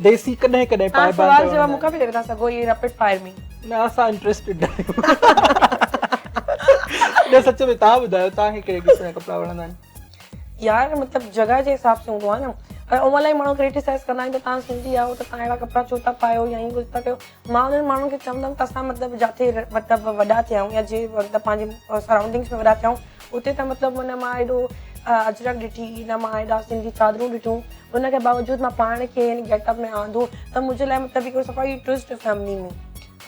देसी कॾहिं कॾहिं पाए सवाल जवाब मूंखां बि करे था सघो ये रैपिड फायर में न असां इंट्रस्टेड आहियूं न सच में तव्हां ॿुधायो तव्हांखे कहिड़े क़िस्म जा कपिड़ा वणंदा आहिनि यार मतिलबु जॻह जे हिसाब सां हूंदो आहे न पर उन लाइ माण्हू क्रिटिसाइज़ कंदा आहिनि त तव्हां सिंधी आहियो त तव्हां अहिड़ा कपिड़ा छो था पायो या ईअं कुझु था कयो मां उन्हनि माण्हुनि खे चवंदमि त असां मतिलबु जिथे मतिलबु वॾा थिया आहियूं या जे मतिलबु पंहिंजे सराउंडिंग्स में वॾा थिया आहियूं उते त मतिलबु न मां एॾो अजरक ॾिठी न मां एॾा सिंधी चादरूं ॾिठूं उनखे बावजूदि मां पाण खे गेटअप में आंदो त मुंहिंजे लाइ मतिलबु हिकिड़ो सफ़ा ई ट्विस्ट फैमिली में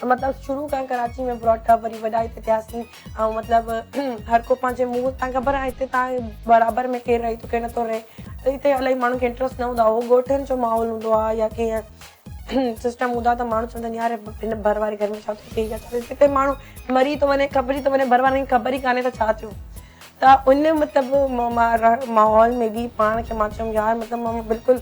मतिलबु शुरू खां कराची में ब्रॉटअप वरी वॾा हिते थियासीं ऐं मतिलबु हर को पंहिंजे मुंहुं तव्हां ख़बर आहे हिते तव्हां बराबरि में केरु रहे थो केरु नथो रहे त हिते इलाही माण्हुनि खे इंट्रस्ट न हूंदो आहे उहो ॻोठनि जो माहौल हूंदो आहे या कीअं सिस्टम हूंदो आहे त माण्हू चवंदा आहिनि यार हिन भर वारे घर में छा थो थिए या छा हिते माण्हू मरी थो वञे ख़बर ई थो वञे भर वारनि खे ख़बर ई कान्हे त छा थियो त उन मतिलबु माहौल में बि पाण खे मां चयमि यार मतिलबु मां बिल्कुलु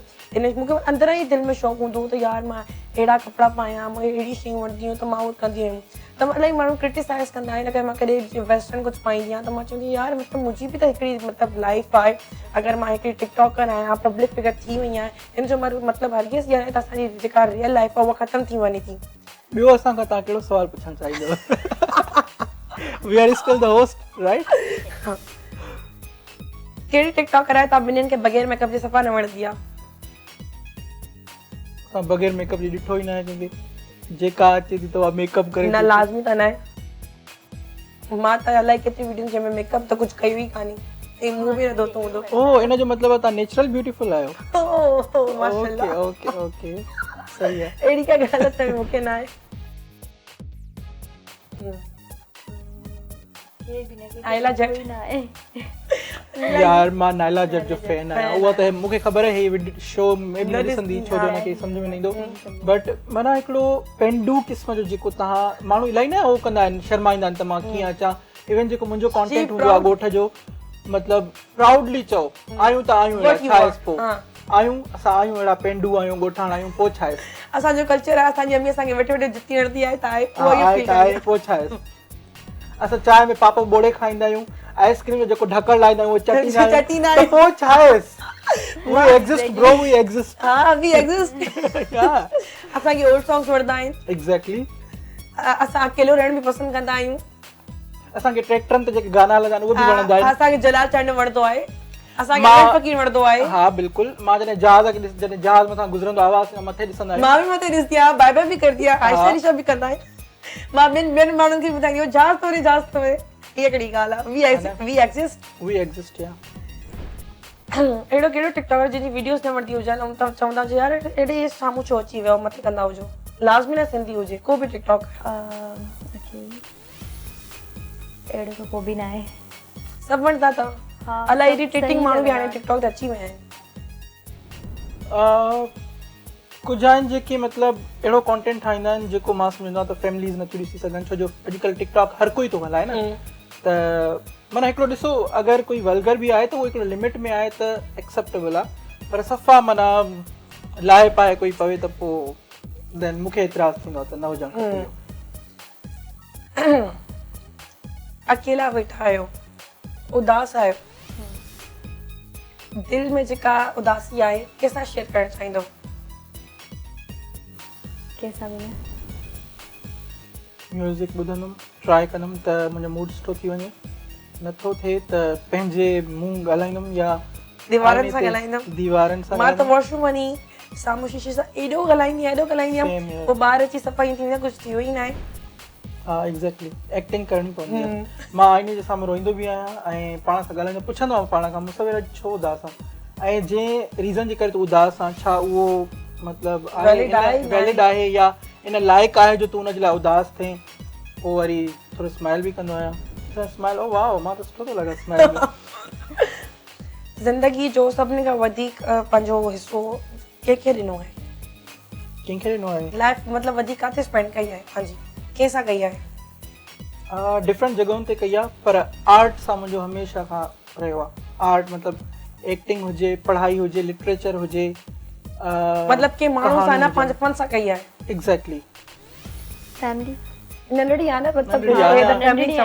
मूंखे अंदरां ई दिलि में शौक़ु हूंदो हो त यार मां अहिड़ा कपिड़ा पायां मूंखे अहिड़ी शयूं वठंदियूं त मां उहो कंदी हुयमि त इलाही माण्हू क्रिटिसाइज़ कंदा आहिनि अगरि मां कॾहिं वेस्टर्न कुझु पाईंदी आहियां त मां चवंदी यार मतिलबु मुंहिंजी बि त हिकिड़ी मतिलबु लाइफ आहे अगरि मां हिकिड़ी टिकटॉकर आहियां पब्लिक फिगर थी वई आहियां हिन जो मतिलबु हरगिज़ इहा आहे त असांजी जेका रियल लाइफ आहे उहा ख़तमु थी वञे थी ॿियो असां खां तव्हां कहिड़ो सवाल पुछणु चाहींदव we are still the host right कहिड़ी टिकटॉकर आहे तव्हां ॿिन्हिनि खे बग़ैर मेकअप जे सफ़ा न वणंदी आहे असां बग़ैर मेकअप जी ॾिठो ई न आहे कंहिंखे जेका अचे थी त उहा मेकअप करे न लाज़मी त न आहे मां त अलाए केतिरी वीडियोनि जंहिंमें मेकअप त कुझु कयो ई कान्हे ऐं मुंहुं बि न धोतो हूंदो ओह इन जो मतिलबु आहे तव्हां नेचुरल ब्यूटीफुल आहियो माशाल्लाह ओके सही आहे अहिड़ी का ग़लति मूंखे न आहे नाइला जट कोई ना आहे यार मां नाइला जट जो फैन आहियां उहा त मूंखे ख़बर आहे ही शो में बि न ॾिसंदी छो जो हुनखे सम्झ में न ईंदो बट माना हिकिड़ो पेंडू क़िस्म जो जेको तव्हां माण्हू इलाही न उहो कंदा आहिनि शर्माईंदा आहिनि त मां कीअं अचां इवन जेको मुंहिंजो कॉन्टेंट हूंदो आहे ॻोठ जो मतिलबु प्राउडली चओ आहियूं त आहियूं छा आहे पोइ आहियूं असां आहियूं अहिड़ा पेंडू आहियूं ॻोठाणा आहियूं पोइ छा आहे असांजो कल्चर आहे असांजी अम्मी असांखे वेठे वेठे जुती हणंदी आहे त आहे पोइ छा आहे असां चांहि में पापड़ बोड़े खाईंदा आहियूं आइसक्रीम जो जेको ढकण लाईंदा आहियूं उहो चटींदा आहियूं पोइ छा आहे we exist bro we exist हा we exist असांखे ओल्ड सॉन्ग्स वणंदा आहिनि एग्जैक्टली असां अकेलो रहण बि पसंदि कंदा आहियूं असांखे ट्रैक्टरनि ते जेके गाना हलंदा आहिनि उहे बि वणंदा आहिनि असांखे जलाल चढ़ण वणंदो आहे असांखे अमीर फ़कीर वणंदो आहे हा बिल्कुलु मां जॾहिं जहाज मथां गुज़रंदो आवाज़ मथे ॾिसंदा आहियूं मां बि मथे ॾिसंदी आहियां बाय बाय बि करदी आहियां आयशा निशा बि कंदा आहिनि मां ॿियनि माण्हुनि खे ॿुधाईंदी आहियां जहाज तो रे इहा कहिड़ी ॻाल्हि आहे वी एक्सिस्ट या अहिड़ो कहिड़ो टिकटॉकर जंहिंजी वीडियोस न वणंदी हुजनि ऐं तव्हां चवंदा हुजो यार एॾे साम्हूं छो अची वियो मथे कंदा हुजो लाज़मी न सिंधी हुजे को बि टिकटॉक अहिड़ो त को बि न आहे सभु वणंदा अथव अलाए इरिटेटिंग माण्हू बि हाणे टिकटॉक ते अची विया आहिनि कुझु आहिनि जेके मतिलबु अहिड़ो कॉन्टेंट ठाहींदा आहिनि जेको मां सम्झंदो आहियां त फैमिलीज़ नथियूं ॾिसी सघनि छो जो अॼुकल्ह टिकटॉक हर कोई थो हलाए न त माना हिकिड़ो ॾिसो अगरि कोई वल्गर बि आहे त उहो हिकिड़ो लिमिट में आहे त एक्सेप्टेबल आहे पर सफ़ा माना लाहे पाए कोई पवे त पोइ देन मूंखे एतिराज़ु थींदो आहे त न हुजणु खपे अकेला वेठा आहियो उदास आहियो दिल में जेका उदासी आहे कंहिंसां शेयर करणु चाहींदो कंहिंसां बि न म्यूज़िक ॿुधंदुमि ट्राई कंदुमि त मुंहिंजो मूड सुठो थी वञे नथो थिए त पंहिंजे मुंहुं ॻाल्हाईंदुमि या दीवारनि सां ॻाल्हाईंदुमि दीवारनि सां मां त वॉशरूम वञी साम्हूं शीशे सां एॾो ॻाल्हाईंदी आहियां पोइ ॿार अची सफ़ाई थींदी कुझु थियो ई न आहे हा एग्ज़ैक्टली एक्टिंग करणी पवंदी आहे मां आईने जे साम्हूं रोईंदो बि आहियां ऐं पाण सां ॻाल्हाईंदो पुछंदो आहियां पाण खां मूंसां वेरा छो उदास आहे ऐं जंहिं रीज़न जे करे तूं उदास आहे छा उहो मतिलबु वैलिड आहे या इन लाइक़ु आहे जो तूं हुनजे लाइ उदास थिए पोइ वरी थोरो स्माइल बि कंदो आहियां स्माइल ओ वाह मां त सुठो थो लॻा स्माइल ज़िंदगी जो सभिनी खां वधीक पंहिंजो हिसो कंहिंखे ॾिनो आहे लाइफ मतिलबु वधीक किथे स्पेंड कई आहे पंहिंजी कंहिंसां कई आहे डिफरेंट जॻहियुनि ते कई आहे पर आर्ट सां मुंहिंजो हमेशह खां रहियो आहे आर्ट मतिलबु एक्टिंग हुजे पढ़ाई हुजे लिटरेचर हुजे मतिलबु के माण्हू सां न पंहिंजे फन सां कई आहे एग्ज़ैक्टली फैमिली नंढड़ी आहे न नंढड़ी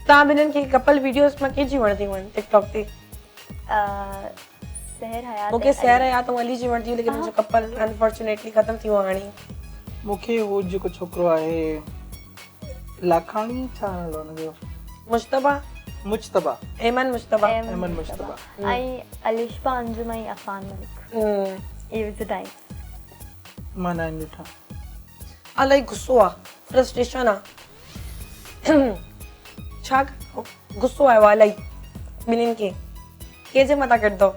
तव्हां ॿिन्हिनि खे कपल वीडियोस में कंहिंजी वणंदियूं आहिनि टिकटॉक ते मूंखे सहर हयात ऐं अली जी वणंदियूं लेकिन मुंहिंजो कपल अनफॉर्चुनेटली ख़तमु थी वियो हाणे मूंखे उहो जेको छोकिरो आहे लाखाणी छा नालो हुनजो मुश्तबा ऐमन मुश्तबा ऐं अलिशा अंजुम ऐं अफ़ान मलिक इहे वाज द टाइम मां न ॾिठा इलाही गुस्सो आहे फ्रस्ट्रेशन आहे छा गुस्सो आयो आहे इलाही ॿिन्हिनि खे कंहिंजे मथां कढंदो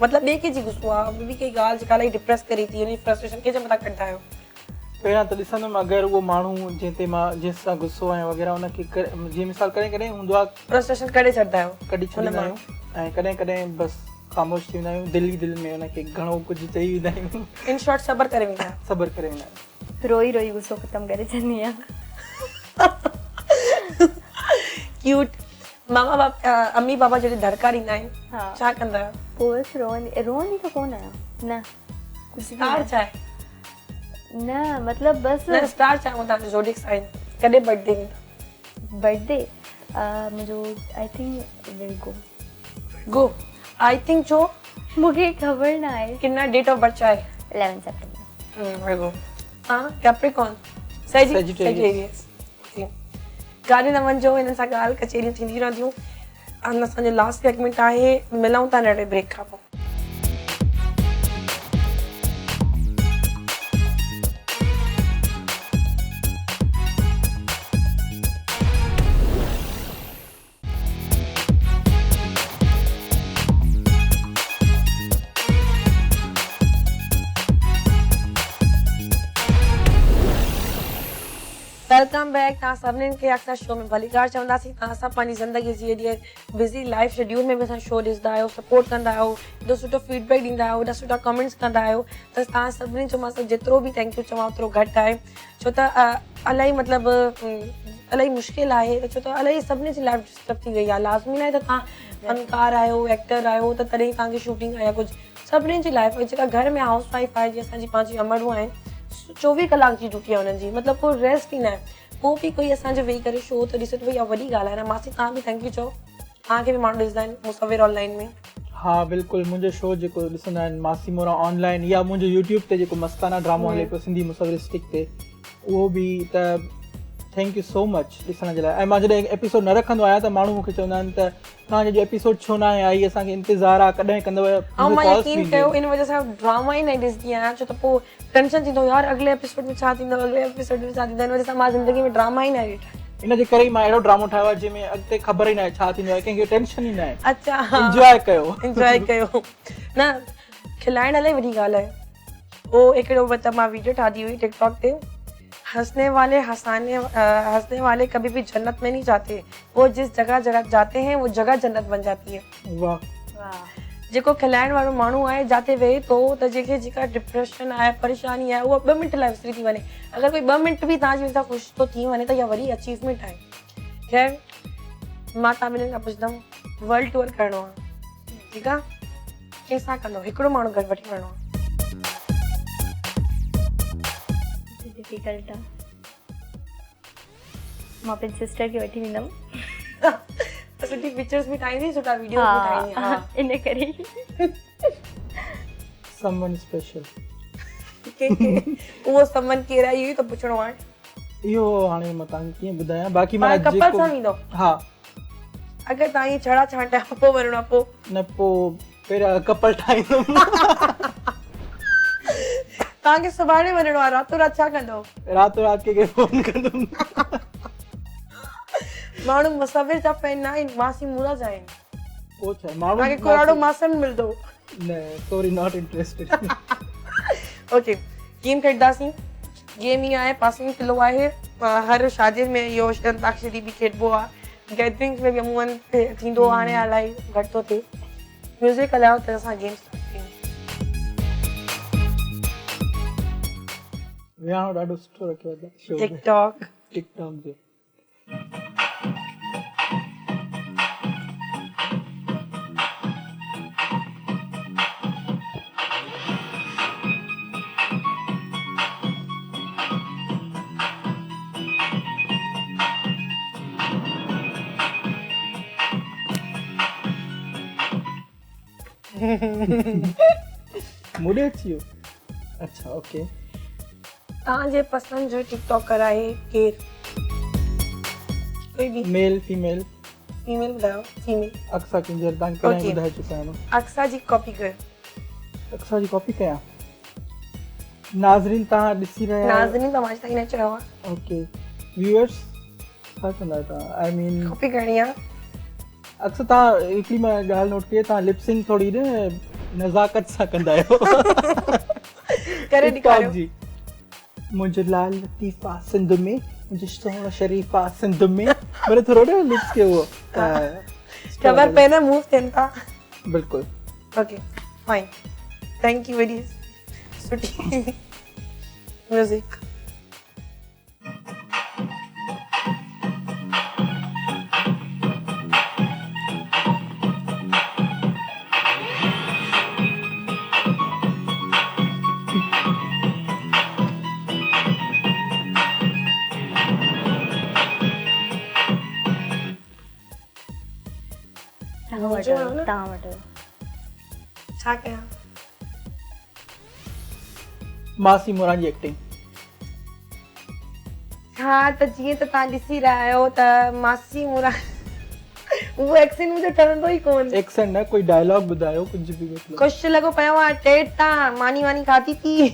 मतिलबु ॿिए कंहिंजी गुस्सो आहे ॿी काई ॻाल्हि जेका इलाही डिप्रेस करे थी हुन फ्रस्ट्रेशन कंहिंजे मथां कढंदा आहियो पहिरियां त ॾिसंदुमि अगरि उहो माण्हू जंहिं मां जंहिंसां गुस्सो आहियां वग़ैरह हुनखे जीअं मिसाल कॾहिं कॾहिं हूंदो आहे फ्रस्ट्रेशन कढी छॾंदा आहियो कढी छॾींदा आहियूं ऐं कॾहिं कॾहिं बसि ख़ामोश थी वेंदा आहियूं दिल में हुनखे घणो कुझु चई वेंदा आहियूं इन शॉर्ट सबर करे वेंदा आहियूं रोई रोई गुस्सो ख़तमु करे छॾंदी आहियां क्यूट मामा बाप अम्मी पापा जॾहिं दड़का ॾींदा आहिनि छा कंदा आहियो पोइ रोहंदी त कोन आहियां न स्टार छा आहे न मतिलबु बसि स्टार छा आहे तव्हांजो ज़ोडिक साइन कॾहिं बर्थडे मुंहिंजो I think Virgo I think जो मूंखे ख़बर न आहे कितना डेट ऑफ बर्थ आहे 11 सेप्टेम्बर विर्गो कैप्रिकॉर्न सेजिटेरियस गाॾी न वञिजो हिन सां ॻाल्हि कचेरियूं थींदी रहंदियूं असांजो लास्ट सेगमेंट आहे मिलूं था नंढे ब्रेक खां पोइ वेलकम बैक। तव्हां सभिनीनि खे अक्सर शो में भलीकार चवंदासीं। तव्हां सभु पंहिंजी ज़िंदगी जी एॾी बिज़ी लाइफ शेड्यूल में बि असां शो ॾिसंदा आहियो, सपोर्ट कंदा आहियो, एॾो सुठो फीडबैक ॾींदा आहियो, एॾा सुठा कमेंट्स कंदा आहियो। त तव्हां सभिनी जो मां जेतिरो बि थैंक यू चवां ओतिरो घटि आहे, छो त इलाही मतिलबु इलाही मुश्किल आहे, छो त इलाही सभिनी जी लाइफ डिस्टर्ब थी वई आहे। लाज़मी न आहे त तव्हां फनकार आहियो, एक्टर आहियो त तॾहिं तव्हांखे शूटिंग आहे या कुझु। सभिनी जी लाइफ जेका घर में हाउस वाइफ आहे, जीअं असांजी पंहिंजी अमड़ूं आहिनि, 24 कलाक जी ड्यूटी आहे हुननि जी, मतिलबु कोई रेस्ट ई न आहे। पोइ बि कोई असांजो वेही करे शो त ॾिसे थो, इहा वॾी ॻाल्हि आहे न। मासी तव्हां बि थैंक यू चओ, तव्हांखे बि माण्हू ॾिसंदा आहिनि मुसविर ऑनलाइन में। हा बिल्कुलु, मुंहिंजो शो जेको ॾिसंदा आहिनि मासी मोरा ऑनलाइन, या मुंहिंजो यूट्यूब ते जेको मस्ताना ड्रामो हले पियो सिंधी मुसविरिस्टिक ते, उहो बि त थैंक यू सो मच ॾिसण जे लाइ। ऐं मां जॾहिं एपिसोड न रखंदो आहियां त माण्हू मूंखे चवंदा आहिनि त तव्हांजो जो एपिसोड छो न आहे आई, असांखे इंतज़ारु आहे कॾहिं कंदव। ऐं मां यकीन कयो इन वजह सां ड्रामा ई न ॾिसंदी आहियां, छो त पोइ टेंशन थींदो यार अॻिले एपिसोड में छा थींदो, अॻिले एपिसोड में छा थींदो। इन वजह सां मां ज़िंदगी में ड्रामा ई न ॾिठा। इन जे करे ई मां अहिड़ो ड्रामो ठाहियो आहे जंहिंमें अॻिते ख़बर ई न आहे छा थींदो आहे, कंहिंखे टेंशन ई न आहे। अच्छा, एंजॉय कयो, एंजॉय कयो न। खिलाइण इलाही वॾी ॻाल्हि आहे। उहो हिकिड़ो मतिलबु मां वीडियो ठाही हुई टिकटॉक ते, हंसने वाले कभी भी जन्नत में नहीं जाते, वो जिस जगह जाते हैं वो जगह जन्नत बन जाती है। वाह, जेको खिलाइण वारो माण्हू आहे जाते वेहे थो त जंहिंखे जेका डिप्रेशन आहे, परेशानी आहे, उहा 2 मिंट लाइ विसरी थी वञे। अगरि कोई 2 मिंट बि तव्हांजी वजह सां ख़ुशि थो थी वञे त इहा वॾी अचीवमेंट आहे। ख़ैर मां तव्हां ॿिन्हिनि खां पुछंदमि, वर्ल्ड टूर करिणो आहे, ठीकु आहे, कंहिंसां कंदो? हिकिड़ो माण्हू गॾु वठी वञिणो आहे। डिफिकल्ट आहे, मां पंहिंजी सिस्टर खे वठी वेंदमि। सुठी पिक्चर्स बि ठाहींदी, सुठा वीडियोस बि ठाहींदी। हा, इन करे समवन स्पेशल। उहो समवन केरु आहे इहो ई त पुछणो आहे। इहो हाणे मां तव्हांखे कीअं ॿुधायां, बाक़ी मां कपल सां वेंदो? हा, अगरि तव्हां इहे छड़ा छांटा पोइ वञिणो आहे, पोइ न पोइ पहिरियां कपल ठाहींदुमि। तव्हांखे सुभाणे वञिणो आहे, रातो राति छा कंदो? रातो राति कंहिंखे फोन कंदुमि। माण्हू मुसविर जा फैन न आहिनि, मासी मूरा जा आहिनि। पोइ छा माण्हू तव्हांखे कोराड़ो मासन मिलंदो। न, sorry, not interested. Okay, game खेॾंदासीं। गेम ई आहे, पासिंग किलो आहे। हर शादियुनि में इहो अंताक्षरी बि खेॾिबो आहे, गैदरिंग्स में बि अमूमन थींदो। हाणे इलाही घटि थो थिए। म्यूज़िक हलायो त असां गेम स्टार्ट कयूं। विहाणो ॾाढो सुठो रखियो आहे टिकटॉक जो। मुझे अच्छी हो। अच्छा, ओके। तव्हांजे पसंदि जो टिकटॉकर आहे केरु? कोई बि? मेल, फीमेल? फीमेल ॿुधायो। फीमेल अक्सा किंजर, तव्हांखे पहिरियों ॿुधाए चुका आहियां। अक्सा जी कॉपी कयो। अक्सा जी कॉपी कयां? नाज़रीन तव्हां ॾिसी रहिया आहियो। नाज़रीन त मां ताईं न चयो आहे। ओके, व्यूअर्स छा कंदा तव्हां? आई मीन कॉपी करणी आहे। अक्सर तव्हां हिकिड़ी मां ॻाल्हि नोट कई, तव्हां लिपसिंग थोरी नज़ाकत सां कंदा आहियो। करे ॾेखारियो। जी, मुंहिंजो लाल लतीफ़ा सिंध में, मुंहिंजो सोहणो शरीफ़ा सिंध में, मैंने थोरो ना लिप्स के वो ख़बर पए न मूव थियनि था। बिल्कुलु। Okay, fine, thank U. Very सुठी म्यूज़िक। तव्हां वटो छा कयां? मासी मोरा जी एक्टिंग। हा, त जीअं त तव्हां ॾिसी रहिया आहियो त मासी मोरा उहो एक्सेंट मुंहिंजो ठहंदो ई कोन। एक्सेंट न, कोई डायलॉग ॿुधायो, कुझु बि मतिलबु। कुझु लॻो पियो आहे टेट तां मानी वानी खाधी थी।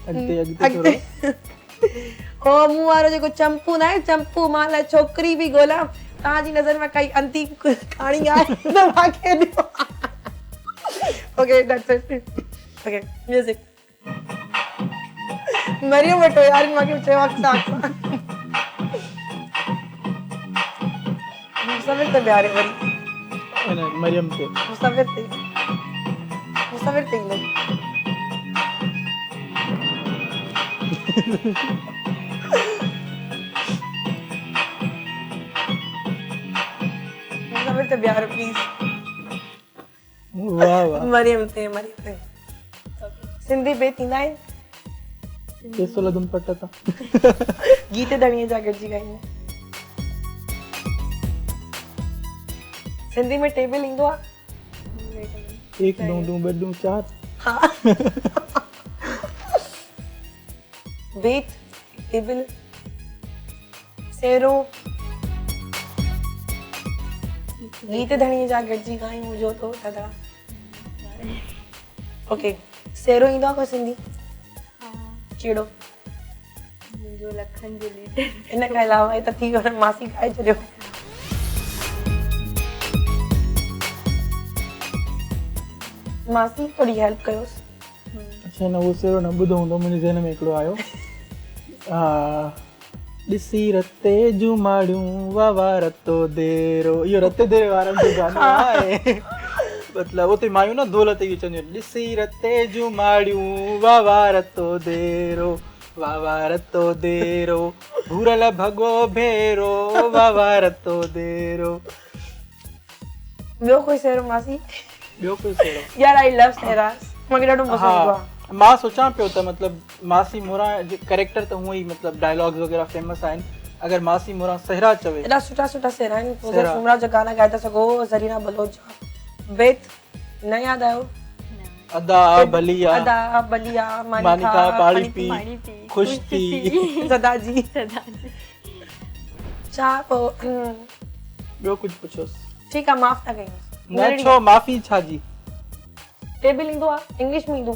अॻिते थोरो हो मूं वारो जेको चंपू न आहे, चंपू मां लाइ छोकिरी बि ॻोल्हां, तव्हांजी नज़र में काई अंती कहाणी आहे त मूंखे ॾियो। Okay, that's it. Okay, music. Maryam वटो यार मांखे चयो अक्सा मुसविर ते प्यारे वरी मरियम के मुसविर ते ही लोग मुसविर ते प्यारे प्लीज वाह वाह मरियम ते सिंधी बेत ईंदा आहिनि केसो लदुम पटता गीत धणीअ जा गॾिजी ॻाईंदा सिंधी में टेबल ईंदो आहे 1 2 2 2 4 बेत टेबल सेरो गीत धणीअ जा गॾिजी ॻायूं हुजो तो दादा ओके सेरो ईंदो आहे को सिंधी चीड़ो मुंहिंजो लखन जो लीड इन खां अलावा त थी वियो न मासी ॻाए छॾियो मासी थोड़ी हेल्प कयोसि अच्छा न वो सेरो न ॿुधो हूंदो मुंहिंजे ज़हन में हिकिड़ो आयो ॾिसी रते जूं माड़ियूं वाह रतो देरो इहो रते देरे वारनि जो गानो आहे मतलब उते मायूं न दौलत ई चवंदियूं ॾिसी रते जूं माड़ियूं वाह रतो देरो वाह रतो देरो घुरल भगो भेरो वाह रतो देरो ॿियो कोई सेरो मासी ॿियो कोई सेरो यार आई लव सेरास मूंखे ॾाढो पसंदि ईंदो आहे मां सोचां पियो त मतलब मासी मोरा जो कैरेक्टर त हूअं ई मतलब डायलॉग्स वग़ैरह फेमस आहिनि अगर मासी मोरा सहरा चवे एॾा सुठा सेरा आहिनि सुमरा जा गाना ॻाए था सघो ज़रीना बलोच बेत न यादि आयो अदा बलिया मानिका पाणी पी खुश थी सदा जी छा पोइ ॿियो कुझु पुछोसि ठीकु आहे माफ़ था कयूं न छो माफ़ी छा जी टेबल ईंदो आहे इंग्लिश में ईंदो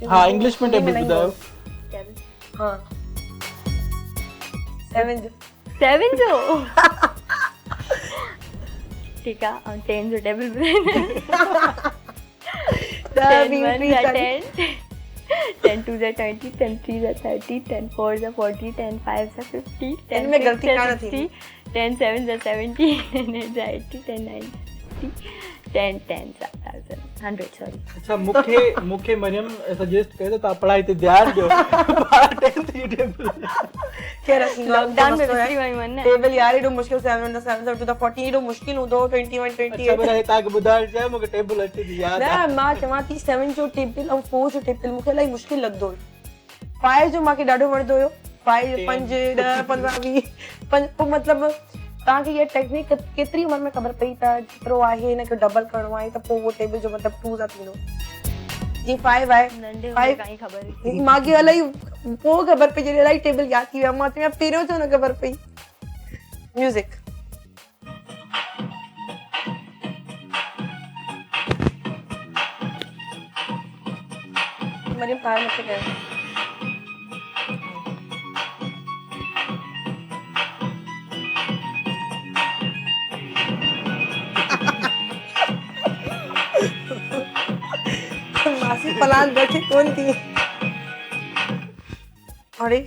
हाँ इंग्लिश में टेबल ॿुधायो हाँ 7 जो ठीक है और 10 जो टेबल पे 10 1 10 10 2 जा 20 10 3 जा 30 10 4 जा 40 10 5 जा 50 10 में गलती कान थी 10 7 जा 70 10 8 जा 80 10 9 10 10 100 सॉरी अच्छा मूंखे मरियम सजेस्ट करे त तव्हां पढ़ाई ते ध्यानु ॾियो 10th जी टेबल लॉकडाउन में विसरी वयूं आहिनि न टेबल यार एॾो मुश्किल 7 टू द 40 एॾो मुश्किल हूंदो 21 28 अच्छा पर तव्हांखे ॿुधाइण चाहियां मूंखे टेबल अचे थी यादि न मां चवां थी 7 जो टेबल ऐं 4 जो टेबल मूंखे इलाही मुश्किल लॻंदो हुयो 5 जो मूंखे ॾाढो वणंदो हुयो 5 5 10 15 20 पोइ मतिलबु तव्हांखे इहा टेक्निक केतिरी उमिरि में ख़बर पई त जेतिरो आहे हिनखे डबल करिणो आहे त पोइ उहो टेबल जो मतिलबु 2 सां थींदो जीअं 5 आहे नंढे 5 काई ख़बर मूंखे इलाही पोइ ख़बर पई जॾहिं इलाही टेबल यादि थी विया मां चवां पहिरियों छो न ख़बर पई म्यूज़िक मरियम कार मत कयो मासी पलान बैठे कौन थी अरे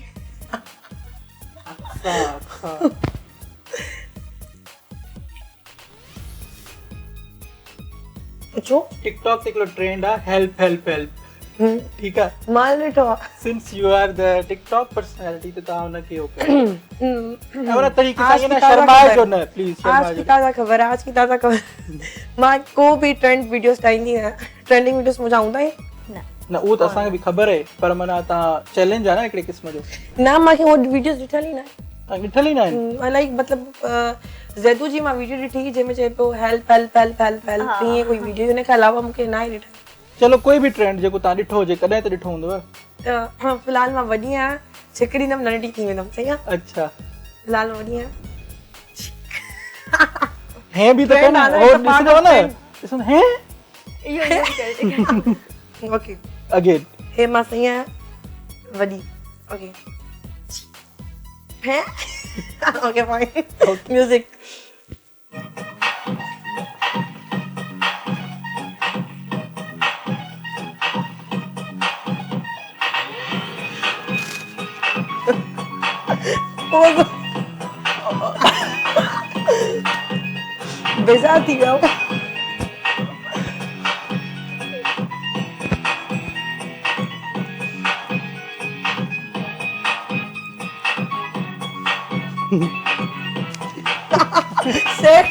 पूछो टिकटॉक ते हिकिड़ो ट्रेंड आहे हेल्प हेल्प हेल्प ठीकु आहे माल ॾिठो आहे since you are the TikTok personality त तव्हां हुनखे हो कयो हुन तरीक़े सां न शर्माइजो न प्लीज आज की ताज़ा खबर मां को बि ट्रेंड वीडियोस ठाहींदी आहियां ट्रेंडिंग वीडियोस मुंहिंजा हूंदा आहिनि न उहो त असांखे बि ख़बर आहे पर माना तव्हां चैलेंज आहे न हिकिड़े क़िस्म जो न मूंखे उहो वीडियोस ॾिठल ई न तव्हां ॾिठल ई न आहिनि इलाही मतिलबु ज़ैदू जी मां वीडियो ॾिठी जंहिंमें चए पियो help help help help help ईअं कोई वीडियो हिन खां अलावा मूंखे न आहे ॾिठल चलो कोई बि ट्रेंड जेको तव्हां ॾिठो हुजे कॾहिं त ॾिठो हूंदव फ़िलहाल मां वॾी आहियां छिकड़ींदमि नंढी थी वेंदमि सही आहे अच्छा फ़िलहाल मां वॾी आहियां है बि त कनि हो ॾिसंदव न ॾिसंदव है ओके अगेन हे मां सही आहियां वॾी ओके है ओके फाइन म्यूजिक बेज़ार थी वियो। सेठ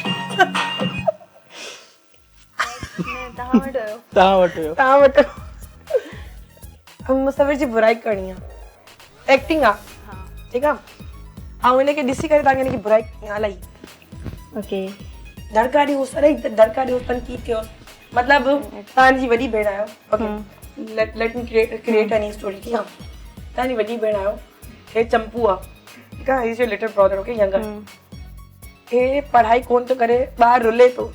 तव्हां वटि हुयो। तव्हां वटि हुयो। तव्हां वटि मुसविर जी बुराई करणी आहे, एक्टिंग आहे, ठीकु आहे। ऐं हिनखे ॾिसी करे तव्हांखे हिनजी बुराई करणी आहे इलाही। ओके धड़का ॾियो सॼी धड़का ॾियो तनक़ीद कयो, मतिलबु तव्हांजी वॾी भेण आहियो। Okay let me create any story, ठीकु आहे। तव्हांजी वॾी भेण आहियो, हे चंपू आहे, ठीकु आहे। His your little brother, okay, younger. हे पढ़ाई कोन थो करे, ॿाहिरि रुले थो,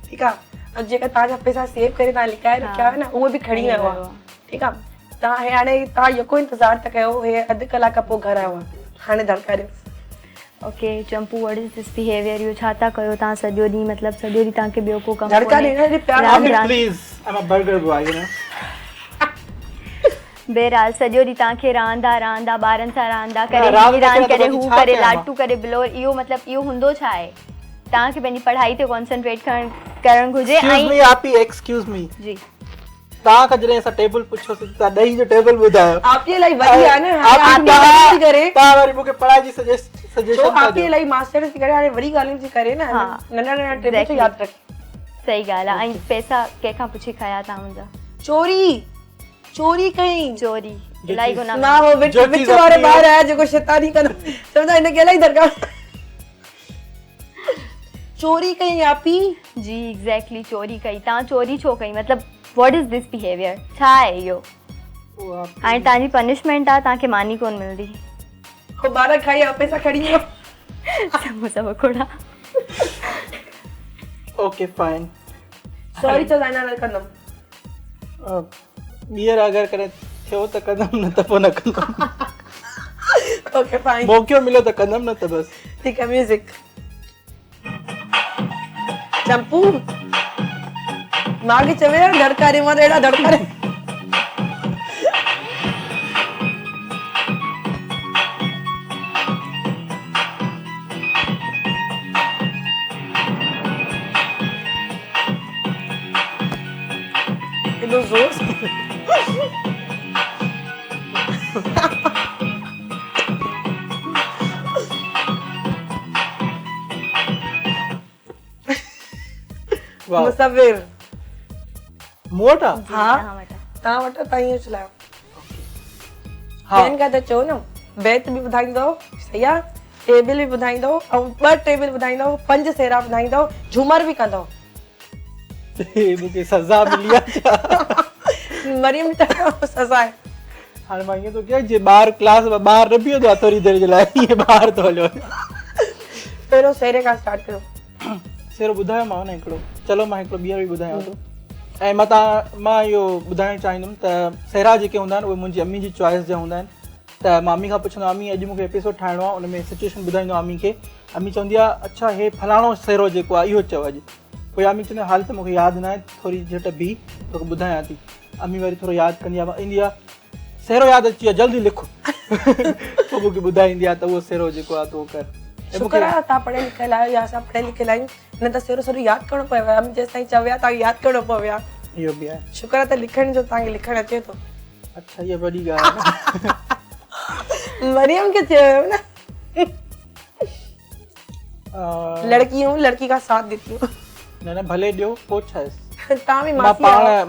ठीकु आहे। ऐं जेका तव्हांजा पैसा सेव करे तव्हां लिकाए रखिया हुआ न, उहे बि खणी वियो आहे, ठीकु आहे। तव्हां हाणे तव्हां यको इंतज़ारु था कयो, हे अधु कलाक पोइ घरु आयो आहे, हाणे धड़का ॾियो। Okay Champu, what is this behaviour? इहो छा था कयो तव्हां सॼो ॾींहुं? मतिलबु सॼो ॾींहुं तव्हांखे ॿियो को कमु धड़का ॾियण प्यार please, I am a burger boy, you know. बहरहाल सॼो ॾींहुं तव्हांखे रांदा ॿारनि सां रांदा करे, रांदि करे, हू करे, लाटू करे, बिलोर, इहो मतिलबु इहो हूंदो छा आहे? तव्हांखे पंहिंजी पढ़ाई ते कॉन्संट्रेट करणु घुरिजे। एक्सक्यूज़ मी जी, तव्हां खां जॾहिं असां टेबल पुछोसीं तव्हां ॾही जो टेबल ॿुधायो। आपकी इलाही वॾी आहे न, हाणे करे तव्हां वरी मूंखे पढ़ाई जी सजेशन आपकी इलाही मास्टर थी करे, हाणे वॾी ॻाल्हियूं थी करे न, नंढा नंढा टेबल तो यादि रखे। सही ॻाल्हि आहे। ऐं पैसा कंहिंखां पुछी खाया तव्हां मुंहिंजा? चोरी कई, चोरी इलाही गुनाह ना हो। विच वारे ॿार आहे जेको शैतानी कंदो, सम्झा हिनखे इलाही दरकार। चोरी कई आपी जी, एग्जैक्टली चोरी कई। तव्हां चोरी छो कई? मतिलबु व्हाट इज दिस बिहेवियर? छा आहे इहो? हाणे तव्हांजी पनिशमेंट आहे, तव्हांखे मानी कोन मिलंदी। हो 12 खाई आप पैसा खड़ी हो samosa pakora. Okay fine, sorry तो जाना न कंदम। ॿीहर अगरि करे थियो त कंदमि, न त पोइ न कंदमि। ओके फाइन, मौक़ो मिलियो त कंदमि, न त बस। ठीक है। म्यूजिक चंपू मां के चवे धड़का रे, मां एड़ा धड़का रे। Los dos. मुसविर मोटा हाँ तव्हां वटि तव्हां ईअं चलायो। ॿियनि खां त चओ न, बैत बि ॿुधाईंदो, सही आहे, टेबल बि ॿुधाईंदो, ऐं 2 टेबल ॿुधाईंदो, 5 सेरा ॿुधाईंदो, झूमर बि कंदो। मूंखे सज़ा मिली आहे। मरियम त सज़ा आहे। हाणे मां ईअं थो कयां, जे ॿार क्लास में ॿाहिरि न बीहंदो आहे थोरी देरि जे लाइ, ईअं ॿाहिरि थो हलियो। पहिरियों सेरे खां स्टार्ट कयो। सेरो ॿुधायोमांव न हिकिड़ो, चलो मां हिकिड़ो ॿीहर बि ॿुधायांव थो। ऐं मां इहो ॿुधाइणु चाहींदुमि त सेरा जेके हूंदा आहिनि उहे मुंहिंजी अम्मी जी चॉइस जा हूंदा आहिनि। त मां अम्मी खां पुछंदो आहियां, अम्मी अॼु मूंखे एपिसोड ठाहिणो आहे, उन में सिचुएशन ॿुधाईंदो अम्मी खे। अम्मी चवंदी आहे, अच्छा हे फलाणो सेरो जेको आहे इहो चओ अॼु। पोइ अम्मी चवंदी आहे, हाल त मूंखे यादि न आहे, थोरी झट बीह, तोखे ॿुधायां थी। अम्मी वरी थोरो यादि कंदी आहे, ईंदी आहे, सेरो यादि अची वियो, जल्दी लिखो। पोइ मूंखे ॿुधाईंदी आहे त उहो सेरो जेको आहे तो कर। शुक्र आहे तव्हां पढ़ियल लिखियल आहियो या असां पढ़ियल लिखियल आहियूं, न त सेरो सॼो यादि करिणो पियो आहे। अम्मी जेसिताईं चविया तव्हांखे यादि करिणो पियो आहे। इहो बि आहे। शुक्र आहे त लिखण जो तव्हांखे लिखणु अचे थो। अच्छा, इहा वॾी ॻाल्हि आहे। मरियम खे चयो न, लड़की हूं, लड़की का साथ देती हूं। न भले ॾियो, पोइ छा आहे। तव्हां बि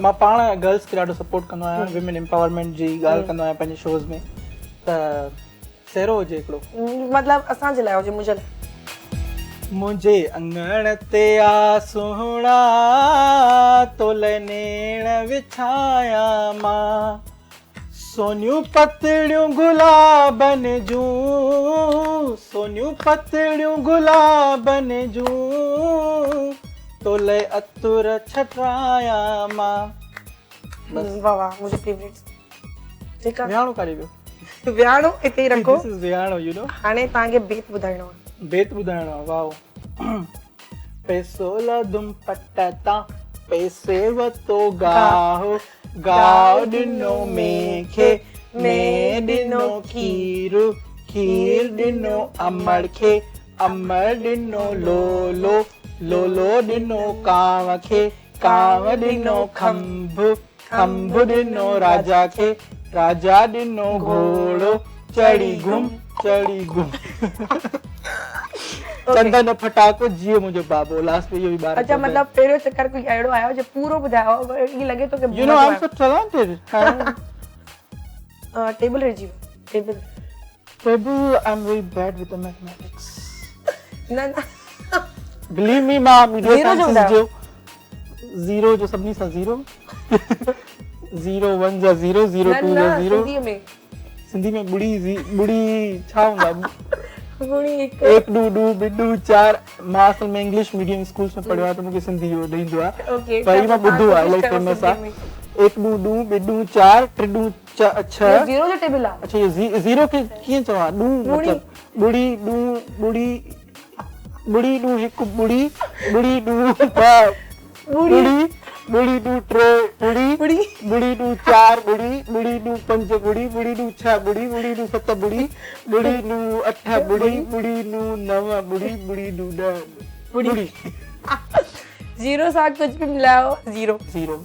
मां पाण गर्ल्स खे ॾाढो सपोर्ट कंदो आहियां, विमेन एम्पावरमेंट जी ॻाल्हि कंदो आहियां पंहिंजे शोज़ में। त सेरो हुजे हिकिड़ो, मतिलबु असांजे लाइ हुजे, मुंहिंजे लाइ। मुंहिंजे अंगण ते आ सुहिणा, तोले नेण विछाया मां, सोनियूं पतड़ियूं गुलाबनि जूं, सोनियूं पतड़ियूं गुलाबनि जूं, तोले अतुर छटाया मां। वाह वाह, मुंहिंजो फेवरेट। ठीकु आहे, विहाणो काॾे वियो? विहाणो हिते ई रखो। विहाणो, यू नो। हाणे तव्हांखे बेत ॿुधाइणो आहे। बेत ॿुधाइणो आहे, वाओ। पैसो लदुम पटता, पैसे वतो गाहो, गाहो ॾिनो मेखे, में ॾिनो खीरु, खीर ॾिनो अमड़ खे, अमड़ ॾिनो लोलो, लोलो ॾिनो कांव खे, कांव ॾिनो खंभ, खंभ ॾिनो राजा खे, राजा ॾिनो घोड़ो, चढ़ी घुम, चढ़ी घुम। चंदन फटाको जीअं मुंहिंजो बाबो, लास्ट में इहो बि ॿार। अच्छा, मतलब पहिरियों चक्कर कोई अहिड़ो आयो जो पूरो ॿुधायो, ईअं लॻे थो कि you know I am so talented. Table रहिजी वियो, table I am very bed with the mathematics. न बिलीव मी, मां मीडिया Zero जो साइंसिस जो ज़ीरो जो सभिनी सां ज़ीरो, 0 1 जा 0, 0 2 जा 0। सिंधी में ॿुड़ी छा हूंदा? एक डू डू बिडू 4। मां असल में इंग्लिश मीडियम स्कूल्स में पढ़ियो आहे, त मूंखे सिंधी इहो ॾींदो आहे, पर मां ॿुधो आहे, इलाही फेमस आहे। एक डू डू बिडू 4, टिडू 6। जीरो जो टेबल आहे। अच्छा, ये ज़ीरो खे कीअं चवां? डू मतलब ॿुड़ी डू ॿुड़ी, ॿुड़ी डू हिकु ॿुड़ी, ॿुड़ी डू ॿुड़ी, ॿुड़ी डू 3 ॿुड़ी, ॿुड़ी डू 4 ॿुड़ी, ॿुड़ी डू 5 ॿुड़ी, ॿुड़ी डू 6 ॿुड़ी, ॿुड़ी डू 7 ॿुड़ी, ॿुड़ी डू 8 ॿुड़ी, ॿुड़ी डू 9 ॿुड़ी, ॿुड़ी डू 10 ॿुड़ी। जीरो सां कुछ भी मिलायो, ज़ीरो।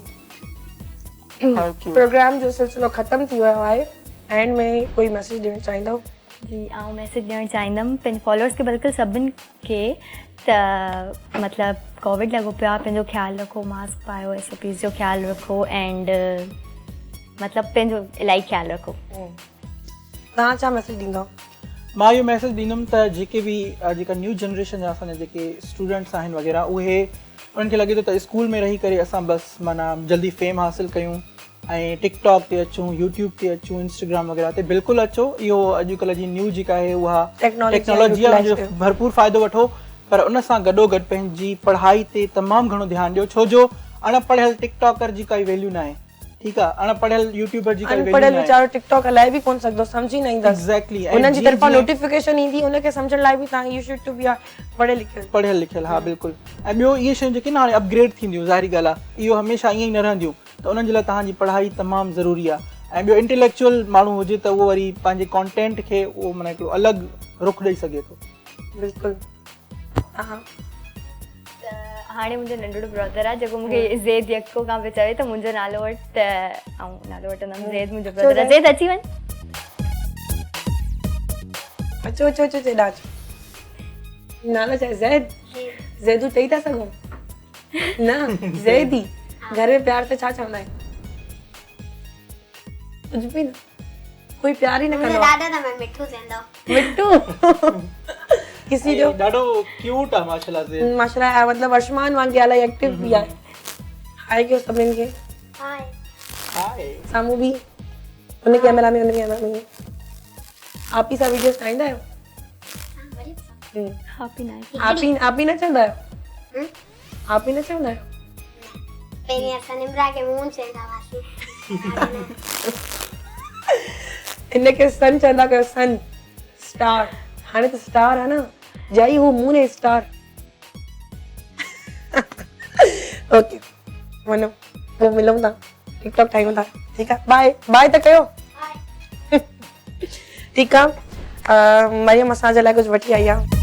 प्रोग्राम जो सिलसिलो ख़त्म थी वियो आहे। एंड में कोई मैसेज ॾियणु चाहींदव? जी, आउं मैसेज ॾियणु चाहींदमि पंहिंजे फॉलोअर्स खे, बल्कि सभिनि खे, त मतलब कोविड लॻो पियो आहे, पंहिंजो ख़्यालु रखो, मास्क पायो, SOPs जो ख़्यालु रखो, एंड मतलब पंहिंजो इलाही ख़्यालु रखो। तव्हां छा मैसेज ॾींदव? मां इहो मैसेज ॾींदुमि त जेके बि जेका न्यू जनरेशन जा असांजा जेके स्टूडेंट्स आहिनि वग़ैरह, उहे उन्हनि खे लॻे थो त स्कूल में रही करे असां बसि माना जल्दी फेम हासिलु कयूं ऐं टिकटॉक ते अचूं, यूट्यूब ते अचूं, इंस्टाग्राम वग़ैरह ते। बिल्कुलु अचो, इहो अॼुकल्ह जी न्यू जेका आहे उहा टेक्नोलॉजी आहे, जो भरपूर फ़ाइदो वठो, पर उन सां गॾोगॾु पंहिंजी पढ़ाई ते तमामु घणो ध्यानु ॾियो, छो जो अणपढ़ियल टिकटॉकर जी काई वैल्यू न आहे, ठीकु आहे? अणपढ़ियल यूट्यूबर जी काई वैल्यू न आहे। अणपढ़ियल वीचारो टिकटॉक हलाए बि कोन सघंदो, सम्झी न ईंदसि। एग्ज़ैक्टली, उन्हनि जी तरफ़ां नोटिफिकेशन ईंदी, उनखे सम्झण लाइ बि तव्हां यू शुड टू बी पढ़ियल लिखियल। हा, बिल्कुलु। ऐं ॿियो इहे शयूं जेके न हाणे अपग्रेड थींदियूं, ज़ाहिरी ॻाल्हि आहे, इहो हमेशह ईअं ई न रहंदियूं, त उन्हनि जे लाइ तव्हांजी पढ़ाई तमामु ज़रूरी आहे। ऐं ॿियो इंटेलेक्चुअल माण्हू हुजे त उहो वरी पंहिंजे कॉन्टेंट खे उहो माना हिकिड़ो अलॻि रुख ॾेई सघे थो। बिल्कुलु। हाणे मुंहिंजो नंढड़ो ब्रदर आहे जेको मूंखे ज़ेद यको खां पियो चवे, त मुंहिंजो नालो वटि ऐं नालो वठंदमि ज़ेद, मुंहिंजो ब्रदर आहे। ज़ेद अची वञ। अचो अचो अचो चेॾा अचो। नालो छा आहे? ज़ैद। ज़ैदू चई था सघूं? न, ज़ैद ई। घर में प्यार ते छा चवंदा आहिनि? कुझु बि न, कोई प्यार ई न कंदो। ॾाढा त मैं मिठू चवंदो। मिठू किसी जो ॾाढो क्यूट आहे माशाल्लाह ज़ेद। माशाल्लाह, मतलब अर्शमान वांगुरु इलाही एक्टिव बि आहे। हाय कयो सभिनि खे। हाय। हाय। साम्हूं बि उन कैमरा में, उन कैमरा में। आप ही सा वीडियोस ठाहींदा आहियो? आप ही न चवंदा आहियो? आप ही न चवंदा आहियो? पहिरीं असां निमरा खे मूं चवंदा हुआसीं। इनखे सन चवंदा कयो, सन स्टार। हाणे त स्टार आहे न, जाई हू मूं स्टार। ओके, वञो, पोइ मिलूं था, टिकटॉक ठाहियूं था, ठीकु आहे? बाय बाय त कयो। ठीकु आहे, मरियम असांजे लाइ कुझु वठी आई आहे।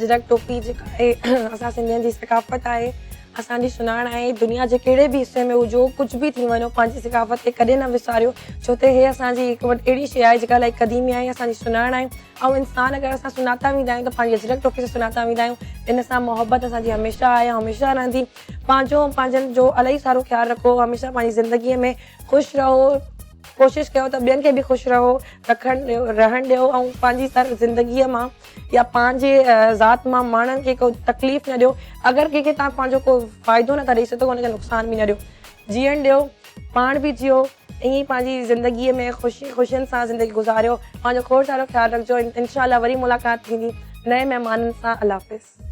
अजरक टोपी जेका आहे असां सिंधियुनि जी सकाफ़त आहे, असांजी सुञाण आहे। दुनिया जे कहिड़े बि हिसे में हुजो, कुझु बि थी वञो, पंहिंजी सकाफ़त खे कॾहिं न विसारियो, छो त हे असांजी हिकु अहिड़ी शइ आहे जेका इलाही क़दीमी आहे, असांजी सुञाण आहे। ऐं इंसान अगरि असां सुञाता वेंदा आहियूं त पंहिंजी अजरक टोपी सां सुञाता वेंदा आहियूं। इन सां मुहबत असांजी हमेशह आहे, हमेशह रहंदी। पंहिंजनि जो इलाही सारो ख़्यालु रखो, हमेशह पंहिंजी ज़िंदगीअ में ख़ुशि रहो, कोशिशि कयो त ॿियनि खे बि ख़ुशि रहणु ॾियो ऐं पंहिंजी ज़िंदगीअ मां या पंहिंजे ज़ात मां माण्हुनि खे को तकलीफ़ न ॾियो। अगरि कंहिंखे तव्हां पंहिंजो को फ़ाइदो नथा ॾेई सघो, हुनखे नुक़सान बि न ॾियो। जीअणु ॾियो, पाण बि जियो, ईअं ई पंहिंजी ज़िंदगीअ में ख़ुशियुनि सां ज़िंदगी गुज़ारियो। पंहिंजो खोड़ सारो ख़्यालु रखिजो। इंशाअल्लाह वरी मुलाक़ात थींदी नए महिमाननि सां। अल्लाह हाफ़िज़।